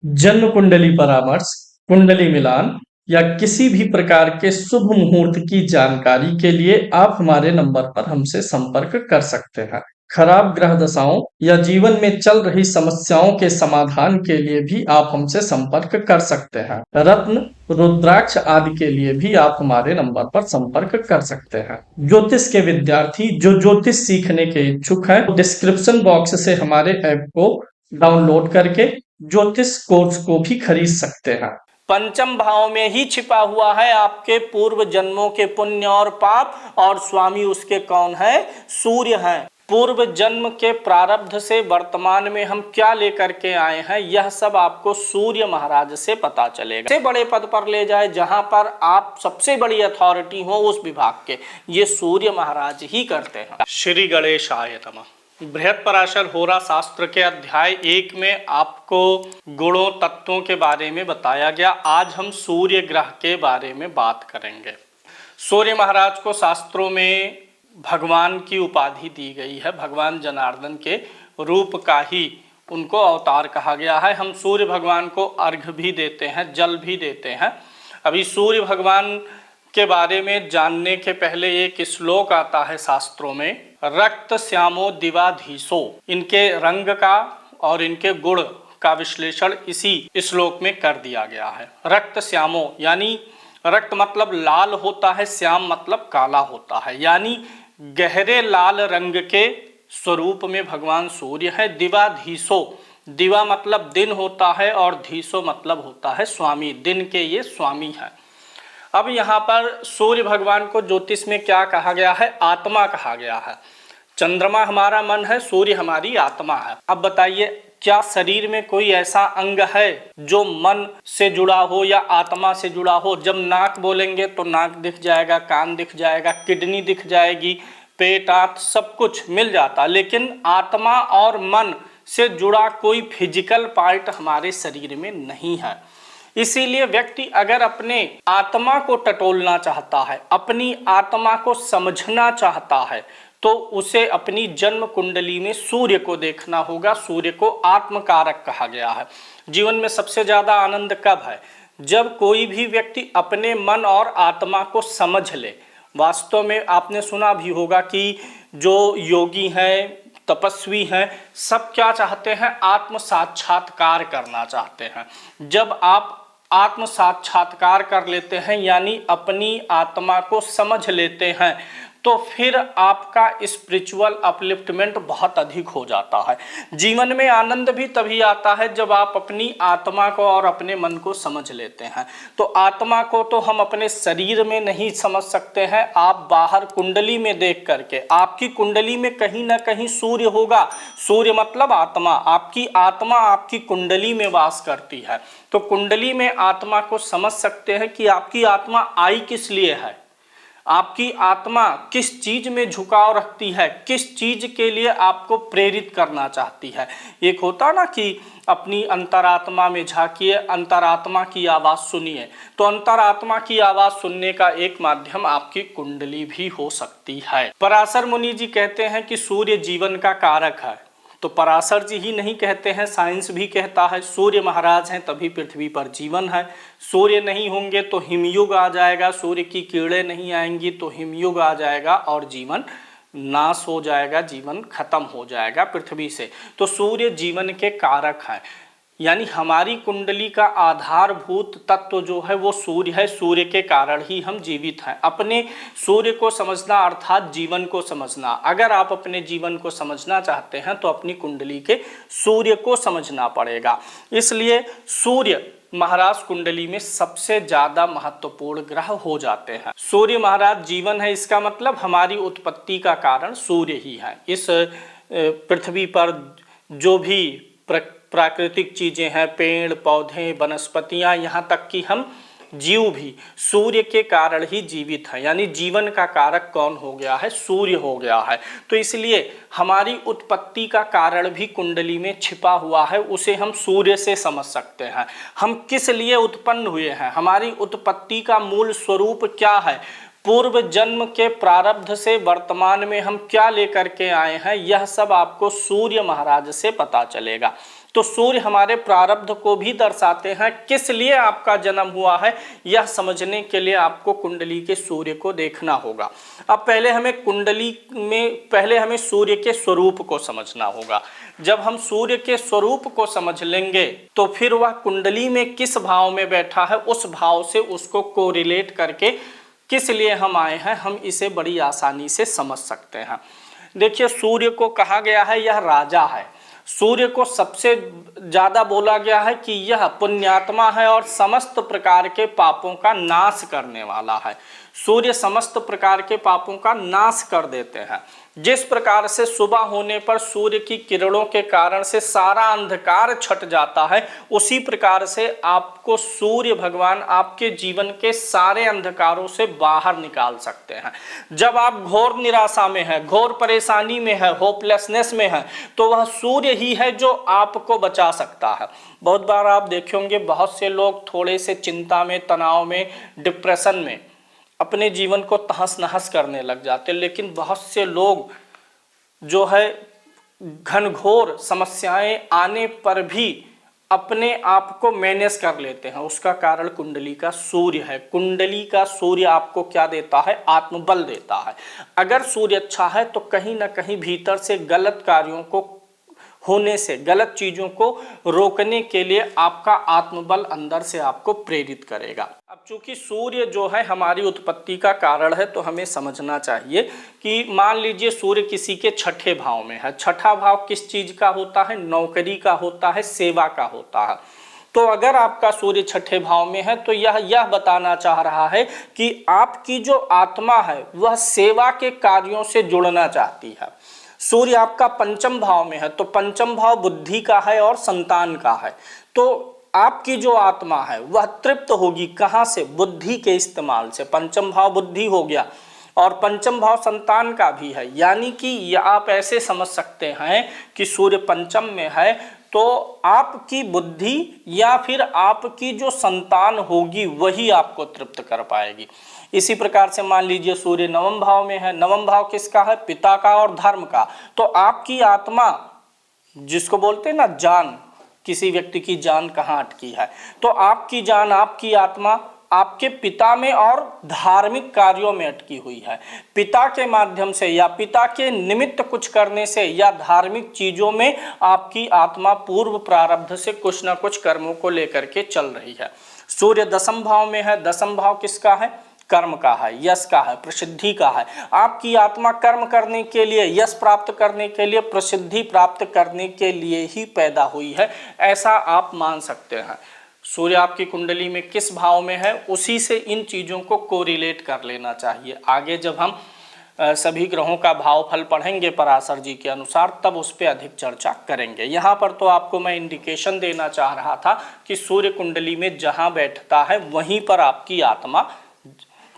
जन्म कुंडली परामर्श, कुंडली मिलान या किसी भी प्रकार के शुभ मुहूर्त की जानकारी के लिए आप हमारे नंबर पर हमसे संपर्क कर सकते हैं। खराब ग्रह दशाओं या जीवन में चल रही समस्याओं के समाधान के लिए भी आप हमसे संपर्क कर सकते हैं। रत्न, रुद्राक्ष आदि के लिए भी आप हमारे नंबर पर संपर्क कर सकते हैं। ज्योतिष के विद्यार्थी जो ज्योतिष सीखने के इच्छुक हैं, डिस्क्रिप्शन बॉक्स से हमारे ऐप को डाउनलोड करके ज्योतिष कोर्स को भी खरीद सकते हैं। पंचम भाव में ही छिपा हुआ है आपके पूर्व जन्मों के पुण्य और पाप, और स्वामी उसके कौन है? सूर्य हैं। पूर्व जन्म के प्रारब्ध से वर्तमान में हम क्या लेकर के आए हैं, यह सब आपको सूर्य महाराज से पता चलेगा। सबसे बड़े पद पर ले जाए, जहां पर आप सबसे बड़ी अथॉरिटी हो उस विभाग के, ये सूर्य महाराज ही करते हैं। श्री गणेशाय नमः। बृहद पराशर होरा शास्त्र के अध्याय 1 में आपको गुणों तत्वों के बारे में बताया गया। आज हम सूर्य ग्रह के बारे में बात करेंगे। सूर्य महाराज को शास्त्रों में भगवान की उपाधि दी गई है। भगवान जनार्दन के रूप का ही उनको अवतार कहा गया है। हम सूर्य भगवान को अर्घ्य भी देते हैं, जल भी देते हैं। अभी सूर्य भगवान के बारे में जानने के पहले एक श्लोक आता है शास्त्रों में, रक्त श्यामो दिवाधीशो। इनके रंग का और इनके गुण का विश्लेषण इसी श्लोक में कर दिया गया है। रक्त श्यामो यानी रक्त मतलब लाल होता है, श्याम मतलब काला होता है, यानी गहरे लाल रंग के स्वरूप में भगवान सूर्य है। दिवाधीशो, दिवा मतलब दिन होता है और धीशो मतलब होता है स्वामी, दिन के ये स्वामी है। अब यहाँ पर सूर्य भगवान को ज्योतिष में क्या कहा गया है? आत्मा कहा गया है। चंद्रमा हमारा मन है, सूर्य हमारी आत्मा है। अब बताइए, क्या शरीर में कोई ऐसा अंग है जो मन से जुड़ा हो या आत्मा से जुड़ा हो? जब नाक बोलेंगे तो नाक दिख जाएगा, कान दिख जाएगा, किडनी दिख जाएगी, पेट आंत सब कुछ मिल जाता, लेकिन आत्मा और मन से जुड़ा कोई फिजिकल पार्ट हमारे शरीर में नहीं है। इसीलिए व्यक्ति अगर अपने आत्मा को टटोलना चाहता है, अपनी आत्मा को समझना चाहता है, तो उसे अपनी जन्म कुंडली में सूर्य को देखना होगा। सूर्य को आत्मकारक कहा गया है। जीवन में सबसे ज्यादा आनंद कब है? जब कोई भी व्यक्ति अपने मन और आत्मा को समझ ले। वास्तव में आपने सुना भी होगा कि जो योगी हैं, तपस्वी हैं, सब क्या चाहते हैं? आत्म साक्षात्कार करना चाहते हैं। जब आप आत्म साक्षात्कार कर लेते हैं, यानी अपनी आत्मा को समझ लेते हैं, तो फिर आपका स्पिरिचुअल अपलिफ्टमेंट बहुत अधिक हो जाता है। जीवन में आनंद भी तभी आता है जब आप अपनी आत्मा को और अपने मन को समझ लेते हैं। तो आत्मा को तो हम अपने शरीर में नहीं समझ सकते हैं, आप बाहर कुंडली में देख करके। आपकी कुंडली में कहीं ना कहीं सूर्य होगा। सूर्य मतलब आत्मा। आपकी आत्मा आपकी कुंडली में वास करती है। तो कुंडली में आत्मा को समझ सकते हैं कि आपकी आत्मा आई किस लिए है, आपकी आत्मा किस चीज में झुकाव रखती है, किस चीज के लिए आपको प्रेरित करना चाहती है। एक होता ना कि अपनी अंतरात्मा में झांकिए, अंतरात्मा की आवाज सुनिए। तो अंतरात्मा की आवाज सुनने का एक माध्यम आपकी कुंडली भी हो सकती है। पराशर मुनि जी कहते हैं कि सूर्य जीवन का कारक है। तो पराशर जी ही नहीं कहते हैं, साइंस भी कहता है। सूर्य महाराज हैं तभी पृथ्वी पर जीवन है। सूर्य नहीं होंगे तो हिमयुग आ जाएगा, सूर्य की किरणें नहीं आएंगी तो हिमयुग आ जाएगा और जीवन नाश हो जाएगा, जीवन खत्म हो जाएगा पृथ्वी से। तो सूर्य जीवन के कारक हैं, यानी हमारी कुंडली का आधारभूत तत्व जो है वो सूर्य है। सूर्य के कारण ही हम जीवित हैं। अपने सूर्य को समझना अर्थात जीवन को समझना। अगर आप अपने जीवन को समझना चाहते हैं तो अपनी कुंडली के सूर्य को समझना पड़ेगा। इसलिए सूर्य महाराज कुंडली में सबसे ज्यादा महत्वपूर्ण ग्रह हो जाते हैं। सूर्य महाराज जीवन है, इसका मतलब हमारी उत्पत्ति का कारण सूर्य ही है। इस पृथ्वी पर जो भी प्राकृतिक चीजें हैं, पेड़ पौधे वनस्पतियां, यहाँ तक कि हम जीव भी सूर्य के कारण ही जीवित है। यानी जीवन का कारक कौन हो गया है? सूर्य हो गया है। तो इसलिए हमारी उत्पत्ति का कारण भी कुंडली में छिपा हुआ है, उसे हम सूर्य से समझ सकते हैं। हम किस लिए उत्पन्न हुए हैं, हमारी उत्पत्ति का मूल स्वरूप क्या है, पूर्व जन्म के प्रारब्ध से वर्तमान में हम क्या लेकर के आए हैं, यह सब आपको सूर्य महाराज से पता चलेगा। तो सूर्य हमारे प्रारब्ध को भी दर्शाते हैं। किस लिए आपका जन्म हुआ है यह समझने के लिए आपको कुंडली के सूर्य को देखना होगा। अब पहले हमें सूर्य के स्वरूप को समझना होगा। जब हम सूर्य के स्वरूप को समझ लेंगे तो फिर वह कुंडली में किस भाव में बैठा है उस भाव से उसको कोरिलेट करके किस लिए हम आए हैं हम इसे बड़ी आसानी से समझ सकते हैं। देखिए, सूर्य को कहा गया है यह राजा है। सूर्य को सबसे ज्यादा बोला गया है कि यह पुण्यात्मा है और समस्त प्रकार के पापों का नाश करने वाला है। सूर्य समस्त प्रकार के पापों का नाश कर देते हैं। जिस प्रकार से सुबह होने पर सूर्य की किरणों के कारण से सारा अंधकार छट जाता है, उसी प्रकार से आपको सूर्य भगवान आपके जीवन के सारे अंधकारों से बाहर निकाल सकते हैं। जब आप घोर निराशा में हैं, घोर परेशानी में है, होपलेसनेस में है, तो वह सूर्य ही है जो आपको बचा सकता है। बहुत बार आप देखे होंगे बहुत से लोग थोड़े से चिंता में, तनाव में, डिप्रेशन में अपने जीवन को तहस नहस करने लग जाते, लेकिन बहुत से लोग जो है घनघोर समस्याएं आने पर भी अपने आप को मैनेज कर लेते हैं। उसका कारण कुंडली का सूर्य है। कुंडली का सूर्य आपको क्या देता है? आत्मबल देता है। अगर सूर्य अच्छा है तो कहीं ना कहीं भीतर से गलत कार्यों को होने से, गलत चीजों को रोकने के लिए आपका आत्मबल अंदर से आपको प्रेरित करेगा। अब चूंकि सूर्य जो है हमारी उत्पत्ति का कारण है, तो हमें समझना चाहिए कि मान लीजिए सूर्य किसी के छठे भाव में है। छठा भाव किस चीज का होता है? नौकरी का होता है, सेवा का होता है। तो अगर आपका सूर्य छठे भाव में है तो यह बताना चाह रहा है कि आपकी जो आत्मा है वह सेवा के कार्यों से जुड़ना चाहती है। सूर्य आपका पंचम भाव में है तो पंचम भाव बुद्धि का है और संतान का है। तो आपकी जो आत्मा है वह तृप्त होगी कहाँ से? बुद्धि के इस्तेमाल से। पंचम भाव बुद्धि हो गया और पंचम भाव संतान का भी है। यानी कि आप ऐसे समझ सकते हैं कि सूर्य पंचम में है तो आपकी बुद्धि या फिर आपकी जो संतान होगी वही आपको तृप्त कर पाएगी। इसी प्रकार से मान लीजिए सूर्य नवम भाव में है। नवम भाव किसका है? पिता का और धर्म का। तो आपकी आत्मा, जिसको बोलते हैं ना जान, किसी व्यक्ति की जान कहाँ अटकी है, तो आपकी जान, आपकी आत्मा आपके पिता में और धार्मिक कार्यों में अटकी हुई है। पिता के माध्यम से या पिता के निमित्त कुछ करने से या धार्मिक चीजों में आपकी आत्मा पूर्व प्रारब्ध से कुछ ना कुछ कर्मों को लेकर के चल रही है। सूर्य दसम भाव में है। दसम भाव किसका है? कर्म का है, यश का है, प्रसिद्धि का है। आपकी आत्मा कर्म करने के लिए, यश प्राप्त करने के लिए, प्रसिद्धि प्राप्त करने के लिए ही पैदा हुई है, ऐसा आप मान सकते हैं। सूर्य आपकी कुंडली में किस भाव में है उसी से इन चीज़ों को कोरिलेट कर लेना चाहिए। आगे जब हम सभी ग्रहों का भाव फल पढ़ेंगे पराशर जी के अनुसार, तब उस पर अधिक चर्चा करेंगे। यहाँ पर तो आपको मैं इंडिकेशन देना चाह रहा था कि सूर्य कुंडली में जहाँ बैठता है वहीं पर आपकी आत्मा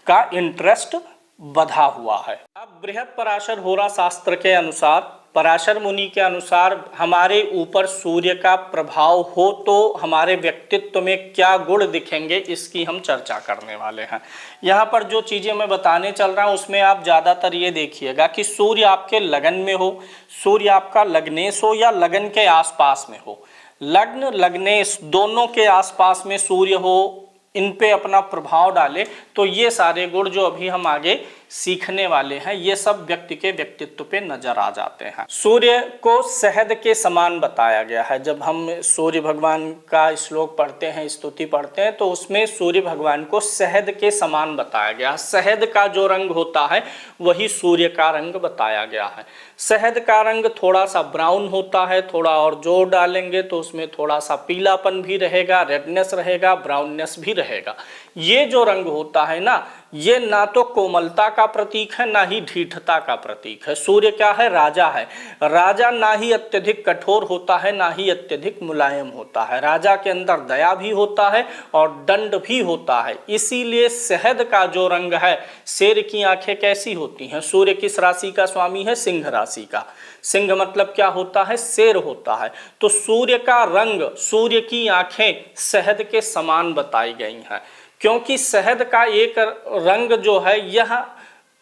का इंटरेस्ट बधा हुआ है। अब बृहद पराशर होरा शास्त्र के अनुसार, पराशर मुनि के अनुसार हमारे ऊपर सूर्य का प्रभाव हो तो हमारे व्यक्तित्व में क्या गुण दिखेंगे, इसकी हम चर्चा करने वाले हैं। यहाँ पर जो चीज़ें मैं बताने चल रहा हूँ उसमें आप ज़्यादातर ये देखिएगा कि सूर्य आपके लगन में हो, सूर्य आपका लग्नेश हो या लगन के आसपास में हो। लग्न लग्नेश दोनों के आसपास में सूर्य हो, इन पे अपना प्रभाव डाले तो ये सारे गुण जो अभी हम आगे सीखने वाले हैं ये सब व्यक्ति के व्यक्तित्व पे नजर आ जाते हैं। सूर्य को शहद के समान बताया गया है। जब हम सूर्य भगवान का श्लोक पढ़ते हैं, स्तुति पढ़ते हैं, तो उसमें सूर्य भगवान को शहद के समान बताया गया है। शहद का जो रंग होता है वही सूर्य का रंग बताया गया है। शहद का रंग थोड़ा सा ब्राउन होता है, थोड़ा और जोर डालेंगे तो उसमें थोड़ा सा पीलापन भी रहेगा, रेडनेस रहेगा, ब्राउननेस भी रहेगा। ये जो रंग होता है ना, ये ना तो कोमलता का प्रतीक है ना ही ढीठता का प्रतीक है। सूर्य क्या है? राजा है। राजा ना ही अत्यधिक कठोर होता है ना ही अत्यधिक मुलायम होता है। राजा के अंदर दया भी होता है और दंड भी होता है। इसीलिए शहद का जो रंग है, शेर की आंखें कैसी होती हैं? सूर्य किस राशि का स्वामी है? सिंह राशि का। सिंह मतलब क्या होता है? शेर होता है। तो सूर्य का रंग, सूर्य की आंखें शहद के समान बताई गई हैं, क्योंकि शहद का एक रंग जो है यह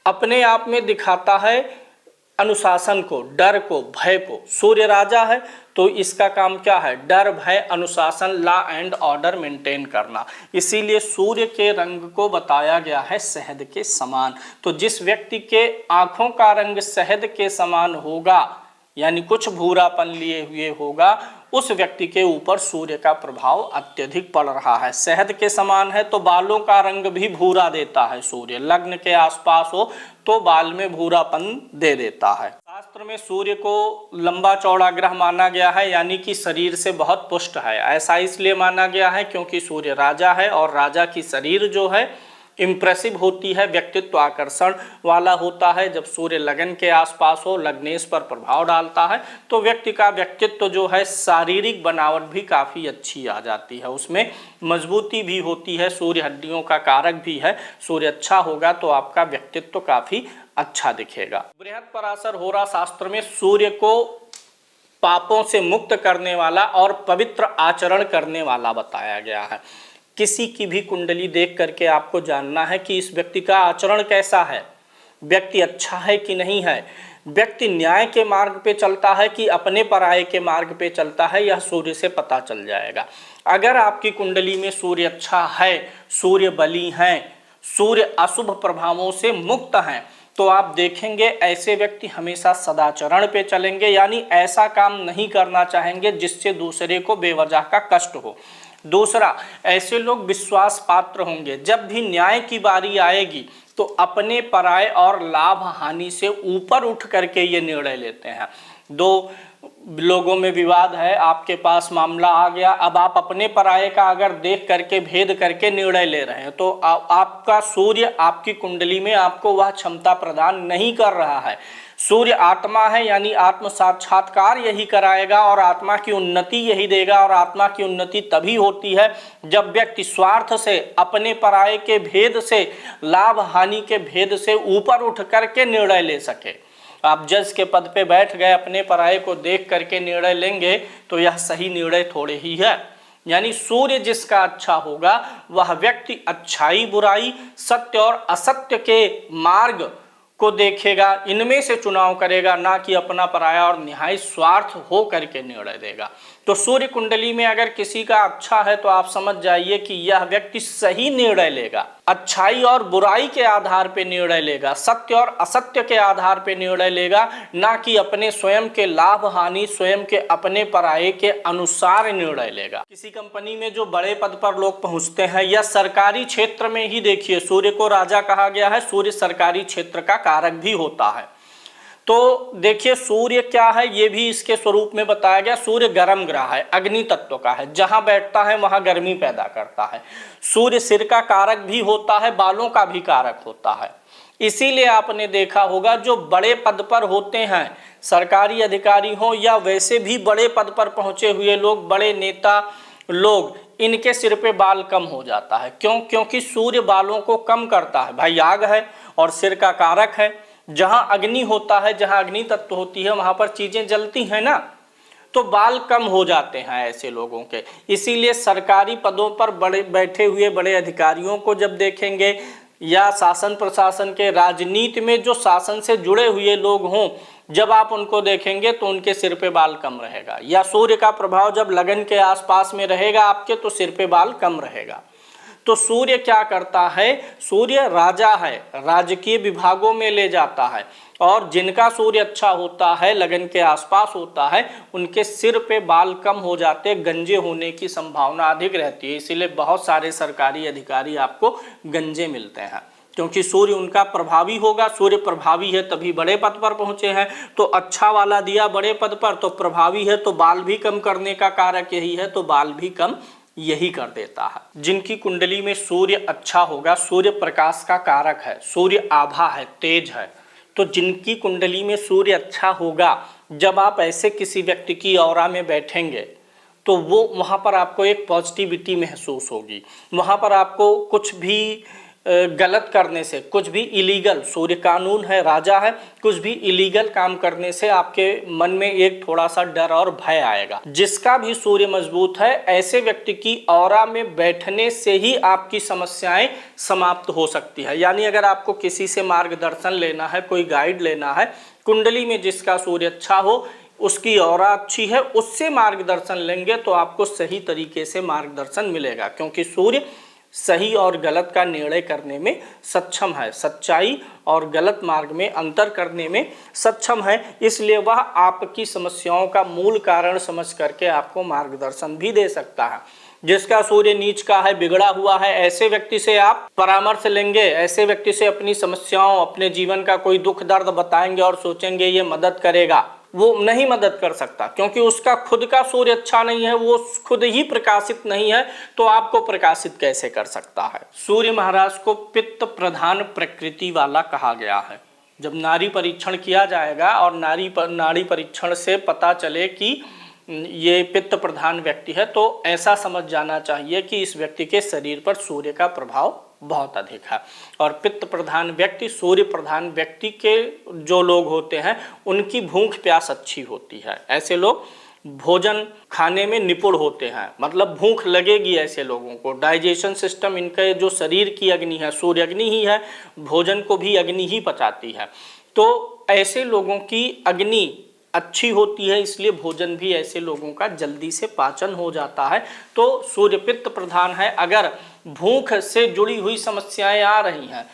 अपने आप में दिखाता है अनुशासन को, डर को, भय को। सूर्य राजा है तो इसका काम क्या है? डर, भय, अनुशासन, लॉ एंड ऑर्डर मेंटेन करना। इसीलिए सूर्य के रंग को बताया गया है शहद के समान। तो जिस व्यक्ति के आंखों का रंग शहद के समान होगा, यानी कुछ भूरापन लिए हुए होगा, उस व्यक्ति के ऊपर सूर्य का प्रभाव अत्यधिक पड़ रहा है। शहद के समान है तो बालों का रंग भी भूरा देता है सूर्य, लग्न के आसपास हो तो बाल में भूरापन दे देता है। शास्त्र में सूर्य को लंबा चौड़ा ग्रह माना गया है, यानी कि शरीर से बहुत पुष्ट है। ऐसा इसलिए माना गया है क्योंकि सूर्य राजा है और राजा की शरीर जो है इम्प्रेसिव होती है, व्यक्तित्व आकर्षण वाला होता है। जब सूर्य लगन के आसपास हो, लग्नेश पर प्रभाव डालता है, तो व्यक्ति का व्यक्तित्व जो है शारीरिक बनावट भी काफ़ी अच्छी आ जाती है, उसमें मजबूती भी होती है। सूर्य हड्डियों का कारक भी है। सूर्य अच्छा होगा तो आपका व्यक्तित्व काफ़ी अच्छा दिखेगा। बृहद पराशर होरा शास्त्र में सूर्य को पापों से मुक्त करने वाला और पवित्र आचरण करने वाला बताया गया है। किसी की भी कुंडली देख करके आपको जानना है कि इस व्यक्ति का आचरण कैसा है, व्यक्ति अच्छा है कि नहीं है, व्यक्ति न्याय के मार्ग पे चलता है कि अपने पराये के मार्ग पे चलता है, यह सूर्य से पता चल जाएगा। अगर आपकी कुंडली में सूर्य अच्छा है, सूर्य बली हैं, सूर्य अशुभ प्रभावों से मुक्त हैं, तो आप देखेंगे ऐसे व्यक्ति हमेशा सदाचरण पे चलेंगे, यानी ऐसा काम नहीं करना चाहेंगे जिससे दूसरे को बेवजह का कष्ट हो। दूसरा, ऐसे लोग विश्वास पात्र होंगे। जब भी न्याय की बारी आएगी तो अपने पराये और लाभ हानि से ऊपर उठ करके ये निर्णय लेते हैं। दो लोगों में विवाद है, आपके पास मामला आ गया, अब आप अपने पराये का अगर देख करके भेद करके निर्णय ले रहे हैं तो आपका सूर्य आपकी कुंडली में आपको वह क्षमता प्रदान नहीं कर रहा है। सूर्य आत्मा है, यानी आत्म साक्षात्कार यही कराएगा और आत्मा की उन्नति यही देगा। और आत्मा की उन्नति तभी होती है जब व्यक्ति स्वार्थ से, अपने पराये के भेद से, लाभ हानि के भेद से ऊपर उठ करके निर्णय ले सके। आप जज के पद पे बैठ गए, अपने पराये को देख करके निर्णय लेंगे तो यह सही निर्णय थोड़े ही है। यानी सूर्य जिसका अच्छा होगा वह व्यक्ति अच्छाई, बुराई, सत्य और असत्य के मार्ग को देखेगा, इनमें से चुनाव करेगा, ना कि अपना पराया और निहायत स्वार्थ हो करके निर्णय देगा। तो सूर्य कुंडली में अगर किसी का अच्छा है तो आप समझ जाइए कि यह व्यक्ति सही निर्णय लेगा, अच्छाई और बुराई के आधार पर निर्णय लेगा, सत्य और असत्य के आधार पर निर्णय लेगा, ना कि अपने स्वयं के लाभ हानि, स्वयं के अपने पराये के अनुसार निर्णय लेगा। किसी कंपनी में जो बड़े पद पर लोग पहुंचते हैं या सरकारी क्षेत्र में ही देखिए, सूर्य को राजा कहा गया है, सूर्य सरकारी क्षेत्र का कारक भी होता है। तो देखिए सूर्य क्या है, ये भी इसके स्वरूप में बताया गया। सूर्य गर्म ग्रह है, अग्नि तत्व का है, जहां बैठता है वहां गर्मी पैदा करता है। सूर्य सिर का कारक भी होता है, बालों का भी कारक होता है। इसीलिए आपने देखा होगा जो बड़े पद पर होते हैं, सरकारी अधिकारी हो या वैसे भी बड़े पद पर पहुंचे हुए लोग, बड़े नेता लोग, इनके सिर पे बाल कम हो जाता है। क्यों? क्योंकि सूर्य बालों को कम करता है। भाई आग है और सिर का कारक है, जहां अग्नि होता है, जहां अग्नि तत्व होती है वहां पर चीजें जलती हैं ना, तो बाल कम हो जाते हैं ऐसे लोगों के। इसीलिए सरकारी पदों पर बड़े बैठे हुए बड़े अधिकारियों को जब देखेंगे या शासन प्रशासन के, राजनीति में जो शासन से जुड़े हुए लोग हों, जब आप उनको देखेंगे तो उनके सिर पे बाल कम रहेगा। या सूर्य का प्रभाव जब लगन के आसपास में रहेगा आपके तो सिर पे बाल कम रहेगा। तो सूर्य क्या करता है? सूर्य राजा है, राजकीय विभागों में ले जाता है, और जिनका सूर्य अच्छा होता है, लगन के आसपास होता है, उनके सिर पे बाल कम हो जाते, गंजे होने की संभावना अधिक रहती है। इसीलिए बहुत सारे सरकारी अधिकारी आपको गंजे मिलते हैं, क्योंकि सूर्य उनका प्रभावी होगा। सूर्य प्रभावी है तभी बड़े पद पर पहुंचे हैं। तो अच्छा वाला दिया बड़े पद पर तो प्रभावी है, तो बाल भी कम करने का कारक यही है, तो बाल भी कम यही कर देता है। जिनकी कुंडली में सूर्य अच्छा होगा, सूर्य प्रकाश का कारक है, सूर्य आभा है, तेज है, तो जिनकी कुंडली में सूर्य अच्छा होगा, जब आप ऐसे किसी व्यक्ति की औरा में बैठेंगे तो वो वहाँ पर आपको एक पॉजिटिविटी महसूस होगी। वहाँ पर आपको कुछ भी गलत करने से, कुछ भी इलीगल, सूर्य कानून है, राजा है, कुछ भी इलीगल काम करने से आपके मन में एक थोड़ा सा डर और भय आएगा। जिसका भी सूर्य मजबूत है, ऐसे व्यक्ति की औरा में बैठने से ही आपकी समस्याएं समाप्त हो सकती है। यानी अगर आपको किसी से मार्गदर्शन लेना है, कोई गाइड लेना है, कुंडली में जिसका सूर्य अच्छा हो, उसकी ऑरा अच्छी है, उससे मार्गदर्शन लेंगे तो आपको सही तरीके से मार्गदर्शन मिलेगा, क्योंकि सूर्य सही और गलत का निर्णय करने में सक्षम है, सच्चाई और गलत मार्ग में अंतर करने में सक्षम है। इसलिए वह आपकी समस्याओं का मूल कारण समझ करके आपको मार्गदर्शन भी दे सकता है। जिसका सूर्य नीच का है, बिगड़ा हुआ है, ऐसे व्यक्ति से आप परामर्श लेंगे, ऐसे व्यक्ति से अपनी समस्याओं, अपने जीवन का कोई दुख दर्द बताएंगे और सोचेंगे ये मदद करेगा, वो नहीं मदद कर सकता, क्योंकि उसका खुद का सूर्य अच्छा नहीं है, वो खुद ही प्रकाशित नहीं है, तो आपको प्रकाशित कैसे कर सकता है। सूर्य महाराज को पित्त प्रधान प्रकृति वाला कहा गया है। जब नारी परीक्षण किया जाएगा और नाड़ी परीक्षण से पता चले कि ये पित्त प्रधान व्यक्ति है, तो ऐसा समझ जाना चाहिए कि इस व्यक्ति के शरीर पर सूर्य का प्रभाव बहुत अधिक है। और पित्त प्रधान व्यक्ति, सूर्य प्रधान व्यक्ति के जो लोग होते हैं उनकी भूख प्यास अच्छी होती है। ऐसे लोग भोजन खाने में निपुण होते हैं, मतलब भूख लगेगी ऐसे लोगों को। डाइजेशन सिस्टम, इनके जो शरीर की अग्नि है, सूर्य अग्नि ही है, भोजन को भी अग्नि ही पचाती है। तो ऐसे लोगों की अग्नि अच्छी होती है, इसलिए भोजन भी ऐसे लोगों का जल्दी से पाचन हो जाता है। तो सूर्य पित्त प्रधान है। अगर भूख से जुड़ी हुई समस्याएं आ रही हैं,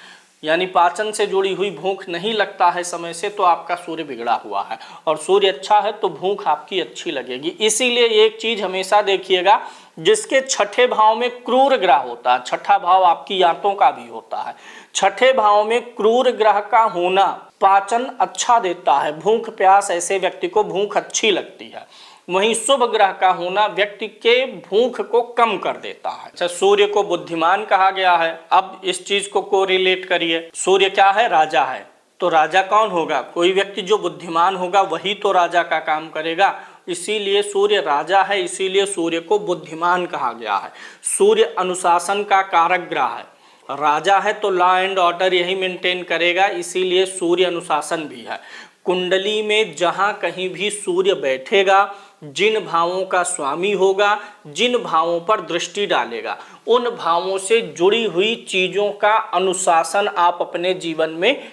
यानी पाचन से जुड़ी हुई भूख नहीं लगता है समय से, तो आपका सूर्य बिगड़ा हुआ है। और सूर्य अच्छा है तो भूख आपकी अच्छी लगेगी। इसीलिए एक चीज हमेशा देखिएगा, जिसके छठे भाव में क्रूर ग्रह होता है, छठा भाव आपकी आंतों का भी होता है, छठे भाव में क्रूर ग्रह का होना पाचन अच्छा देता है, भूख प्यास, ऐसे व्यक्ति को भूख अच्छी लगती है। वहीं शुभ ग्रह का होना व्यक्ति के भूख को कम कर देता है। अच्छा, सूर्य को बुद्धिमान कहा गया है। अब इस चीज को कोरिलेट करिए, सूर्य क्या है? राजा है। तो राजा कौन होगा? कोई व्यक्ति जो बुद्धिमान होगा वही तो राजा का काम करेगा। इसीलिए सूर्य राजा है, इसीलिए सूर्य को बुद्धिमान कहा गया है। सूर्य अनुशासन का कारक ग्रह है। राजा है तो लॉ एंड ऑर्डर यही मेंटेन करेगा, इसीलिए सूर्य अनुशासन भी है। कुंडली में जहां कहीं भी सूर्य बैठेगा, जिन भावों का स्वामी होगा, जिन भावों पर दृष्टि डालेगा, उन भावों से जुड़ी हुई चीजों का अनुशासन आप अपने जीवन में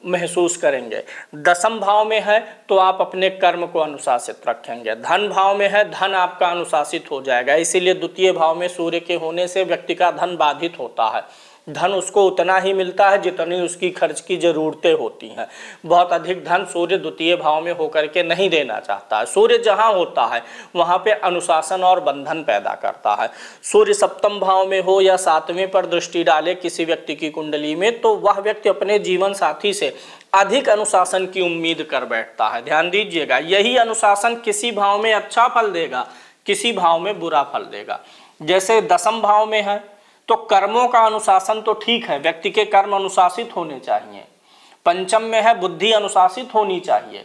महसूस करेंगे। दसम भाव में है तो आप अपने कर्म को अनुशासित रखेंगे। धन भाव में है, धन आपका अनुशासित हो जाएगा। इसीलिए द्वितीय भाव में सूर्य के होने से व्यक्ति का धन बाधित होता है। धन उसको उतना ही मिलता है जितनी उसकी खर्च की जरूरतें होती हैं। बहुत अधिक धन सूर्य द्वितीय भाव में होकर के नहीं देना चाहता है। सूर्य जहां होता है वहां पे अनुशासन और बंधन पैदा करता है। सूर्य सप्तम भाव में हो या सातवें पर दृष्टि डाले किसी व्यक्ति की कुंडली में, तो वह व्यक्ति अपने जीवन साथी से अधिक अनुशासन की उम्मीद कर बैठता है। ध्यान दीजिएगा, यही अनुशासन किसी भाव में अच्छा फल देगा, किसी भाव में बुरा फल देगा। जैसे दसम भाव में है तो कर्मों का अनुशासन तो ठीक है, व्यक्ति के कर्म अनुशासित होने चाहिए। पंचम में है, बुद्धि अनुशासित होनी चाहिए।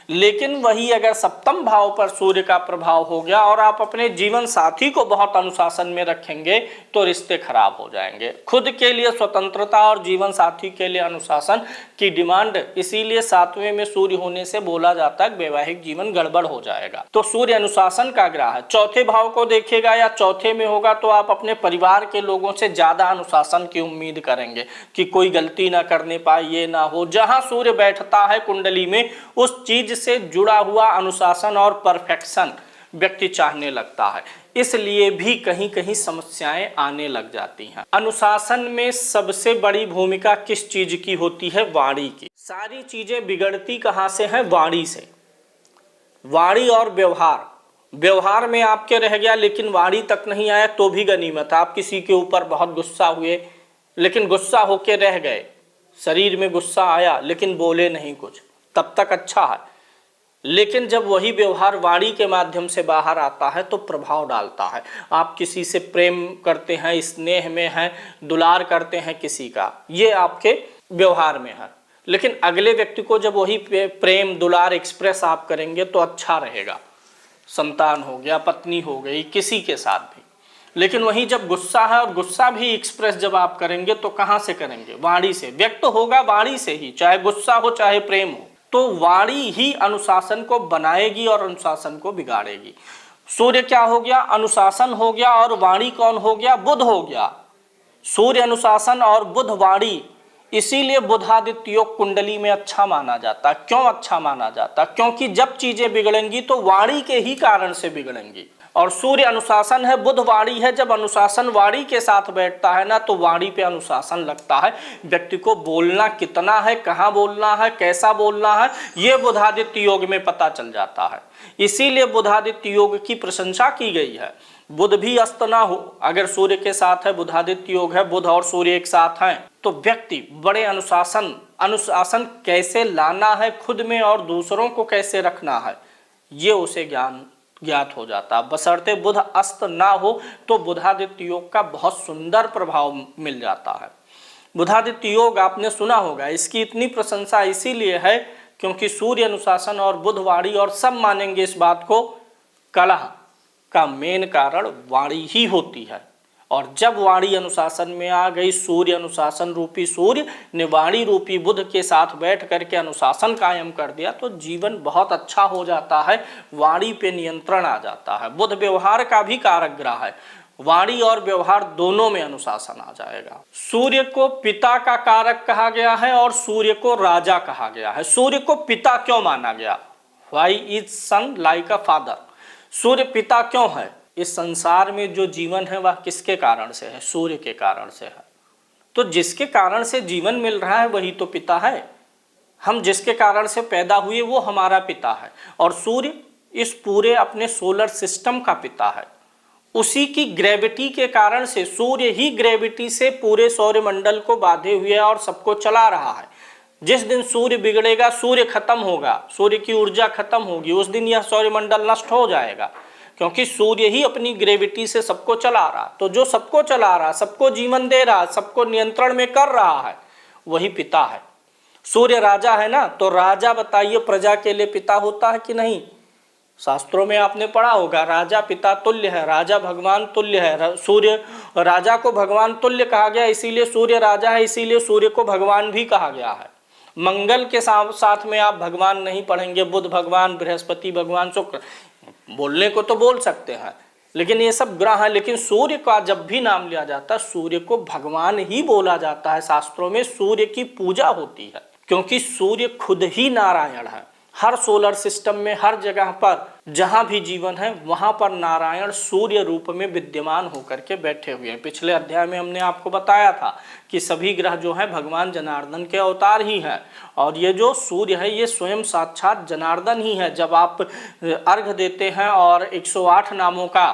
लेकिन वही अगर सप्तम भाव पर सूर्य का प्रभाव हो गया और आप अपने जीवन साथी को बहुत अनुशासन में रखेंगे तो रिश्ते खराब हो जाएंगे। खुद के लिए स्वतंत्रता और जीवन साथी के लिए अनुशासन की डिमांड, इसीलिए सातवें में सूर्य होने से बोला जाता है वैवाहिक जीवन गड़बड़ हो जाएगा। तो सूर्य अनुशासन का ग्रह है। चौथे भाव को देखेगा या चौथे में होगा तो आप अपने परिवार के लोगों से ज्यादा अनुशासन की उम्मीद करेंगे कि कोई गलती ना करने पाए, ये ना हो। जहां सूर्य बैठता है कुंडली में, उस चीज से जुड़ा हुआ अनुशासन और परफेक्शन व्यक्ति चाहने लगता है। इसलिए भी कहीं कहीं समस्याएं आने लग जाती हैं। अनुशासन में सबसे बड़ी भूमिका किस चीज की होती है? वाणी की। सारी चीजें बिगड़ती कहां से हैं? वाणी से। वाणी और व्यवहार, व्यवहार में आपके रह गया लेकिन वाणी तक नहीं आया तो भी गनीमत। आप किसी के ऊपर बहुत गुस्सा हुए लेकिन गुस्सा होके रह गए, शरीर में गुस्सा आया लेकिन बोले नहीं कुछ, तब तक अच्छा है। लेकिन जब वही व्यवहार वाणी के माध्यम से बाहर आता है तो प्रभाव डालता है। आप किसी से प्रेम करते हैं, स्नेह में हैं, दुलार करते हैं किसी का, ये आपके व्यवहार में है। लेकिन अगले व्यक्ति को जब वही प्रेम दुलार एक्सप्रेस आप करेंगे तो अच्छा रहेगा। संतान हो गया, पत्नी हो गई, किसी के साथ भी। लेकिन वहीं जब गुस्सा है और गुस्सा भी एक्सप्रेस जब आप करेंगे तो कहाँ से करेंगे? वाणी से। व्यक्त होगा वाणी से ही, चाहे गुस्सा हो चाहे प्रेम हो। तो वाणी ही अनुशासन को बनाएगी और अनुशासन को बिगाड़ेगी। सूर्य क्या हो गया? अनुशासन हो गया। और वाणी कौन हो गया? बुध हो गया। सूर्य अनुशासन और बुध वाणी, इसीलिए बुधादित्य योग कुंडली में अच्छा माना जाता। क्यों अच्छा माना जाता? क्योंकि जब चीजें बिगड़ेंगी तो वाणी के ही कारण से बिगड़ेंगी। और सूर्य अनुशासन है, बुध वाणी है। जब अनुशासन वाणी के साथ बैठता है ना, तो वाणी पे अनुशासन लगता है। व्यक्ति को बोलना कितना है, कहाँ बोलना है, कैसा बोलना है, ये बुधादित्य योग में पता चल जाता है। इसीलिए बुधादित्य योग की प्रशंसा की गई है। बुध भी अस्त ना हो, अगर सूर्य के साथ है, बुधादित्य योग है, बुध और सूर्य एक साथ हैं, तो व्यक्ति बड़े अनुशासन कैसे लाना है खुद में और दूसरों को कैसे रखना है, ये उसे ज्ञात हो जाता। बशर्ते बुध अस्त ना हो तो बुधादित्य योग का बहुत सुंदर प्रभाव मिल जाता है। बुधादित्य योग आपने सुना होगा, इसकी इतनी प्रशंसा इसीलिए है क्योंकि सूर्य अनुशासन और बुध वाणी, और सब मानेंगे इस बात को, कलह का मेन कारण वाणी ही होती है। और जब वाणी अनुशासन में आ गई, सूर्य अनुशासन रूपी सूर्य ने वाणी रूपी बुध के साथ बैठ करके अनुशासन कायम कर दिया, तो जीवन बहुत अच्छा हो जाता है। वाणी पे नियंत्रण आ जाता है। बुध व्यवहार का भी कारक ग्रह है, वाणी और व्यवहार दोनों में अनुशासन आ जाएगा। सूर्य को पिता का कारक कहा गया है और सूर्य को राजा कहा गया है। सूर्य को पिता क्यों माना गया? Why is sun like a father? सूर्य पिता क्यों है? इस संसार में जो जीवन है वह किसके कारण से है? सूर्य के कारण से है। तो जिसके कारण से जीवन मिल रहा है वही तो पिता है। हम जिसके कारण से पैदा हुए वो हमारा पिता है। और सूर्य इस पूरे अपने सोलर सिस्टम का पिता है। उसी की ग्रेविटी के कारण से, सूर्य ही ग्रेविटी से पूरे सौरमंडल को बांधे हुए है और सबको चला रहा है। जिस दिन सूर्य बिगड़ेगा, सूर्य खत्म होगा, सूर्य की ऊर्जा खत्म होगी, उस दिन यह सौरमंडल नष्ट हो जाएगा, क्योंकि सूर्य ही अपनी ग्रेविटी से सबको चला रहा। तो जो सबको चला रहा, सबको जीवन दे रहा, सबको नियंत्रण में कर रहा है, वही पिता है। सूर्य राजा है ना, तो राजा बताइए प्रजा के लिए पिता होता है कि नहीं? शास्त्रों में आपने पढ़ा होगा, राजा पिता तुल्य है, राजा भगवान तुल्य है। सूर्य राजा को भगवान तुल्य कहा गया, इसीलिए सूर्य राजा है, इसीलिए सूर्य को भगवान भी कहा गया है। मंगल के साथ में आप भगवान नहीं पढ़ेंगे, बुध भगवान, बृहस्पति भगवान, शुक्र, बोलने को तो बोल सकते हैं, लेकिन ये सब ग्रह है। लेकिन सूर्य का जब भी नाम लिया जाता है, सूर्य को भगवान ही बोला जाता है। शास्त्रों में सूर्य की पूजा होती है, क्योंकि सूर्य खुद ही नारायण है। हर सोलर सिस्टम में, हर जगह पर जहां भी जीवन है, वहां पर नारायण सूर्य रूप में विद्यमान होकर के बैठे हुए हैं। पिछले अध्याय में हमने आपको बताया था कि सभी ग्रह जो है भगवान जनार्दन के अवतार ही हैं, और ये जो सूर्य है ये स्वयं साक्षात जनार्दन ही है। जब आप अर्घ देते हैं और 108 नामों का,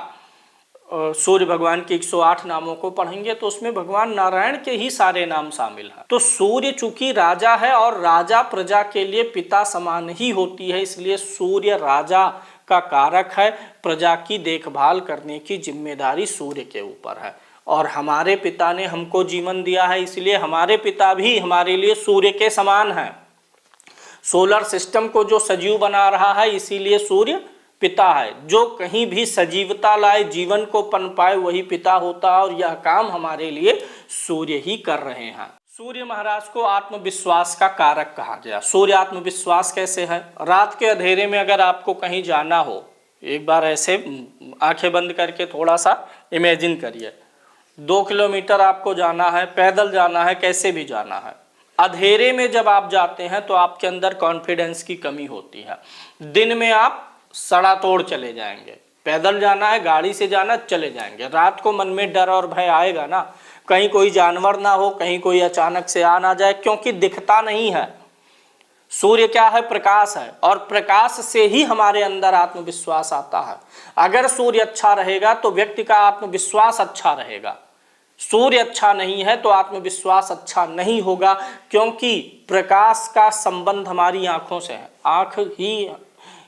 सूर्य भगवान के 108 नामों को पढ़ेंगे, तो उसमें भगवान नारायण के ही सारे नाम शामिल हैं। तो सूर्य चूंकि राजा है और राजा प्रजा के लिए पिता समान ही होती है, इसलिए सूर्य राजा का कारक है। प्रजा की देखभाल करने की जिम्मेदारी सूर्य के ऊपर है। और हमारे पिता ने हमको जीवन दिया है, इसलिए हमारे पिता भी हमारे लिए सूर्य के समान है। सोलर सिस्टम को जो सजीव बना रहा है, इसीलिए सूर्य पिता है। जो कहीं भी सजीवता लाए, जीवन को पनपाए, वही पिता होता है, और यह काम हमारे लिए सूर्य ही कर रहे हैं। सूर्य महाराज को आत्मविश्वास का कारक कहा गया। सूर्य आत्मविश्वास कैसे है? रात के अंधेरे में अगर आपको कहीं जाना हो, एक बार ऐसे आंखें बंद करके थोड़ा सा इमेजिन करिए, 2 किलोमीटर आपको जाना है, पैदल जाना है, कैसे भी जाना है। अंधेरे में जब आप जाते हैं तो आपके अंदर कॉन्फिडेंस की कमी होती है। दिन में आप सड़ा तोड़ चले जाएंगे, पैदल जाना है, गाड़ी से जाना, चले जाएंगे। रात को मन में डर और भय आएगा ना, कहीं कोई जानवर ना हो, कहीं कोई अचानक से आ ना जाए, क्योंकि दिखता नहीं है। सूर्य क्या है? प्रकाश है, और प्रकाश से ही हमारे अंदर आत्मविश्वास आता है। अगर सूर्य अच्छा रहेगा तो व्यक्ति का आत्मविश्वास अच्छा रहेगा। सूर्य अच्छा नहीं है तो आत्मविश्वास अच्छा नहीं होगा, क्योंकि प्रकाश का संबंध हमारी आंखों से है। आंख ही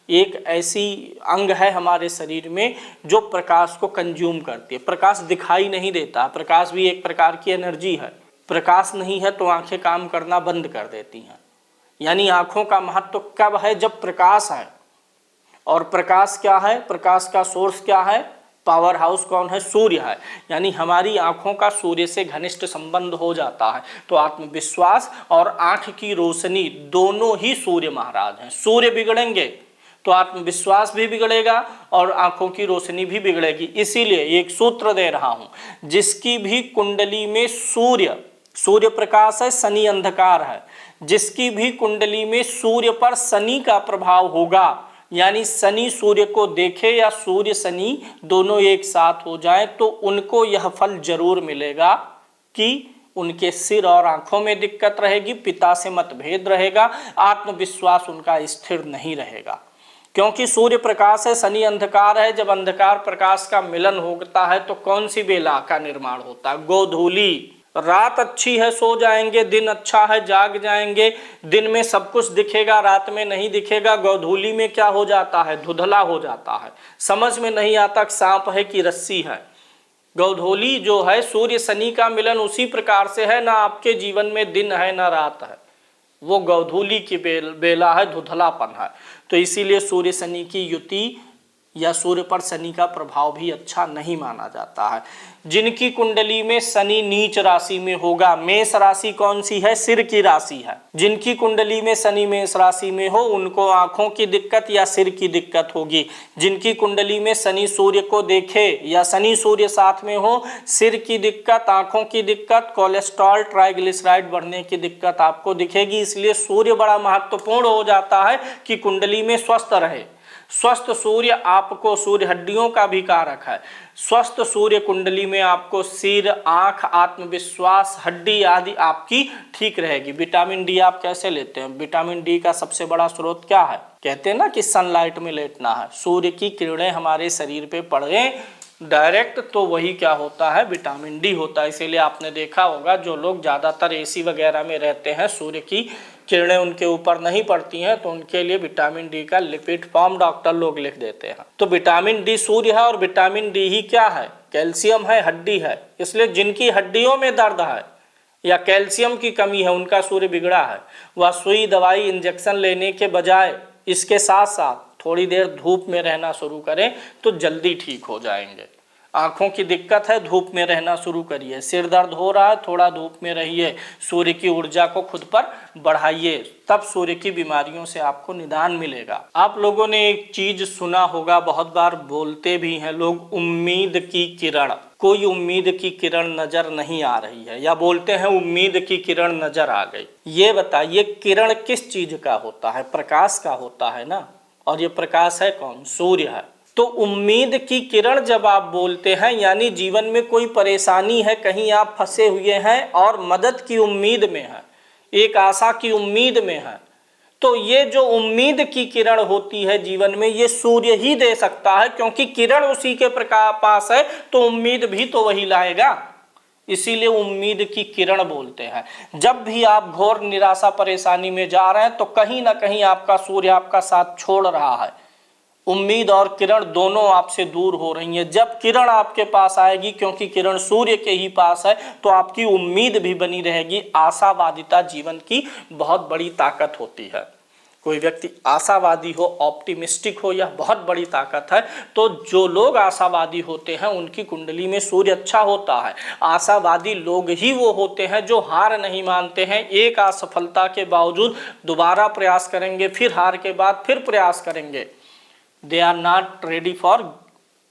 एक ऐसी अंग है हमारे शरीर में जो प्रकाश को कंज्यूम करती है। प्रकाश दिखाई नहीं देता, प्रकाश भी एक प्रकार की एनर्जी है। प्रकाश नहीं है तो आंखें काम करना बंद कर देती हैं। यानी आंखों का महत्व कब है? जब प्रकाश है। और प्रकाश क्या है? प्रकाश का सोर्स क्या है? पावर हाउस कौन है? सूर्य है। यानी हमारी आंखों का सूर्य से घनिष्ठ संबंध हो जाता है। तो आत्मविश्वास और आंख की रोशनी दोनों ही सूर्य महाराज हैं। सूर्य बिगड़ेंगे तो आत्मविश्वास भी बिगड़ेगा और आंखों की रोशनी भी बिगड़ेगी। इसीलिए एक सूत्र दे रहा हूं, जिसकी भी कुंडली में सूर्य सूर्य प्रकाश है, शनि अंधकार है। जिसकी भी कुंडली में सूर्य पर शनि का प्रभाव होगा, यानी शनि सूर्य को देखे या सूर्य शनि दोनों एक साथ हो जाए, तो उनको यह फल जरूर मिलेगा कि उनके सिर और आंखों में दिक्कत रहेगी, पिता से मतभेद रहेगा, आत्मविश्वास उनका स्थिर नहीं रहेगा। क्योंकि सूर्य प्रकाश है, शनि अंधकार है। जब अंधकार प्रकाश का मिलन होता है तो कौन सी बेला का निर्माण होता है? गोधूली। रात अच्छी है, सो जाएंगे, दिन अच्छा है, जाग जाएंगे, दिन में सब कुछ दिखेगा, रात में नहीं दिखेगा। गोधूली में क्या हो जाता है? धुंधला हो जाता है, समझ में नहीं आता सांप है कि रस्सी है। गोधूली जो है, सूर्य शनि का मिलन उसी प्रकार से है, ना आपके जीवन में दिन है ना रात है, वो गोधूली की बेला है, धुंधलापन है। तो इसीलिए सूर्य शनि की युति या सूर्य पर शनि का प्रभाव भी अच्छा नहीं माना जाता है। जिनकी कुंडली में शनि नीच राशि में होगा, मेष राशि कौन सी है? सिर की राशि है। जिनकी कुंडली में शनि मेष राशि में हो, उनको आंखों की दिक्कत या सिर की दिक्कत होगी। जिनकी कुंडली में शनि सूर्य को देखे या शनि सूर्य साथ में हो, सिर की दिक्कत, आंखों की दिक्कत, कोलेस्ट्रॉल ट्राइग्लिसराइड बढ़ने की दिक्कत आपको दिखेगी। इसलिए सूर्य बड़ा महत्वपूर्ण हो जाता है कि कुंडली में स्वस्थ रहे। स्वस्थ सूर्य आपको, सूर्य हड्डियों का भी कारक है, स्वस्थ सूर्य कुंडली में आपको सिर, आंख, आत्मविश्वास, हड्डी आदि आपकी ठीक रहेगी। विटामिन डी आप कैसे लेते हैं? विटामिन डी का सबसे बड़ा स्रोत क्या है? कहते हैं ना कि सनलाइट में लेटना है, सूर्य की किरणें हमारे शरीर पे पड़े डायरेक्ट, तो वही क्या होता है? विटामिन डी होता है। इसीलिए आपने देखा होगा जो लोग ज़्यादातर एसी वगैरह में रहते हैं, सूर्य की किरणें उनके ऊपर नहीं पड़ती हैं, तो उनके लिए विटामिन डी का लिपिड फॉर्म डॉक्टर लोग लिख देते हैं। तो विटामिन डी सूर्य है, और विटामिन डी ही क्या है? कैल्शियम है, हड्डी है। इसलिए जिनकी हड्डियों में दर्द है या कैल्शियम की कमी है, उनका सूर्य बिगड़ा है। वह सुई, दवाई, इंजेक्शन लेने के बजाय इसके साथ साथ थोड़ी देर धूप में रहना शुरू करें तो जल्दी ठीक हो जाएंगे। आंखों की दिक्कत है, धूप में रहना शुरू करिए। सिर दर्द हो रहा है, थोड़ा धूप में रहिए, सूर्य की ऊर्जा को खुद पर बढ़ाइए, तब सूर्य की बीमारियों से आपको निदान मिलेगा। आप लोगों ने एक चीज सुना होगा, बहुत बार बोलते भी हैं लोग, उम्मीद की किरण। कोई उम्मीद की किरण नजर नहीं आ रही है, या बोलते हैं उम्मीद की किरण नजर आ गई। ये बताइए किरण किस चीज का होता है? प्रकाश का होता है ना, और ये प्रकाश है कौन? सूर्य है। तो उम्मीद की किरण जब आप बोलते हैं, यानी जीवन में कोई परेशानी है, कहीं आप फंसे हुए हैं और मदद की उम्मीद में हैं, एक आशा की उम्मीद में हैं, तो ये जो उम्मीद की किरण होती है जीवन में, ये सूर्य ही दे सकता है, क्योंकि किरण उसी के पास है, तो उम्मीद भी तो वही लाएगा। इसीलिए उम्मीद की किरण बोलते हैं। जब भी आप घोर निराशा परेशानी में जा रहे हैं, तो कहीं ना कहीं आपका सूर्य आपका साथ छोड़ रहा है। उम्मीद और किरण दोनों आपसे दूर हो रही हैं। जब किरण आपके पास आएगी, क्योंकि किरण सूर्य के ही पास है, तो आपकी उम्मीद भी बनी रहेगी। आशावादिता जीवन की बहुत बड़ी ताकत होती है। कोई व्यक्ति आशावादी हो, ऑप्टिमिस्टिक हो, यह बहुत बड़ी ताकत है। तो जो लोग आशावादी होते हैं उनकी कुंडली में सूर्य अच्छा होता है। आशावादी लोग ही वो होते हैं जो हार नहीं मानते हैं, एक असफलता के बावजूद दोबारा प्रयास करेंगे, फिर हार के बाद फिर प्रयास करेंगे। They are not ready for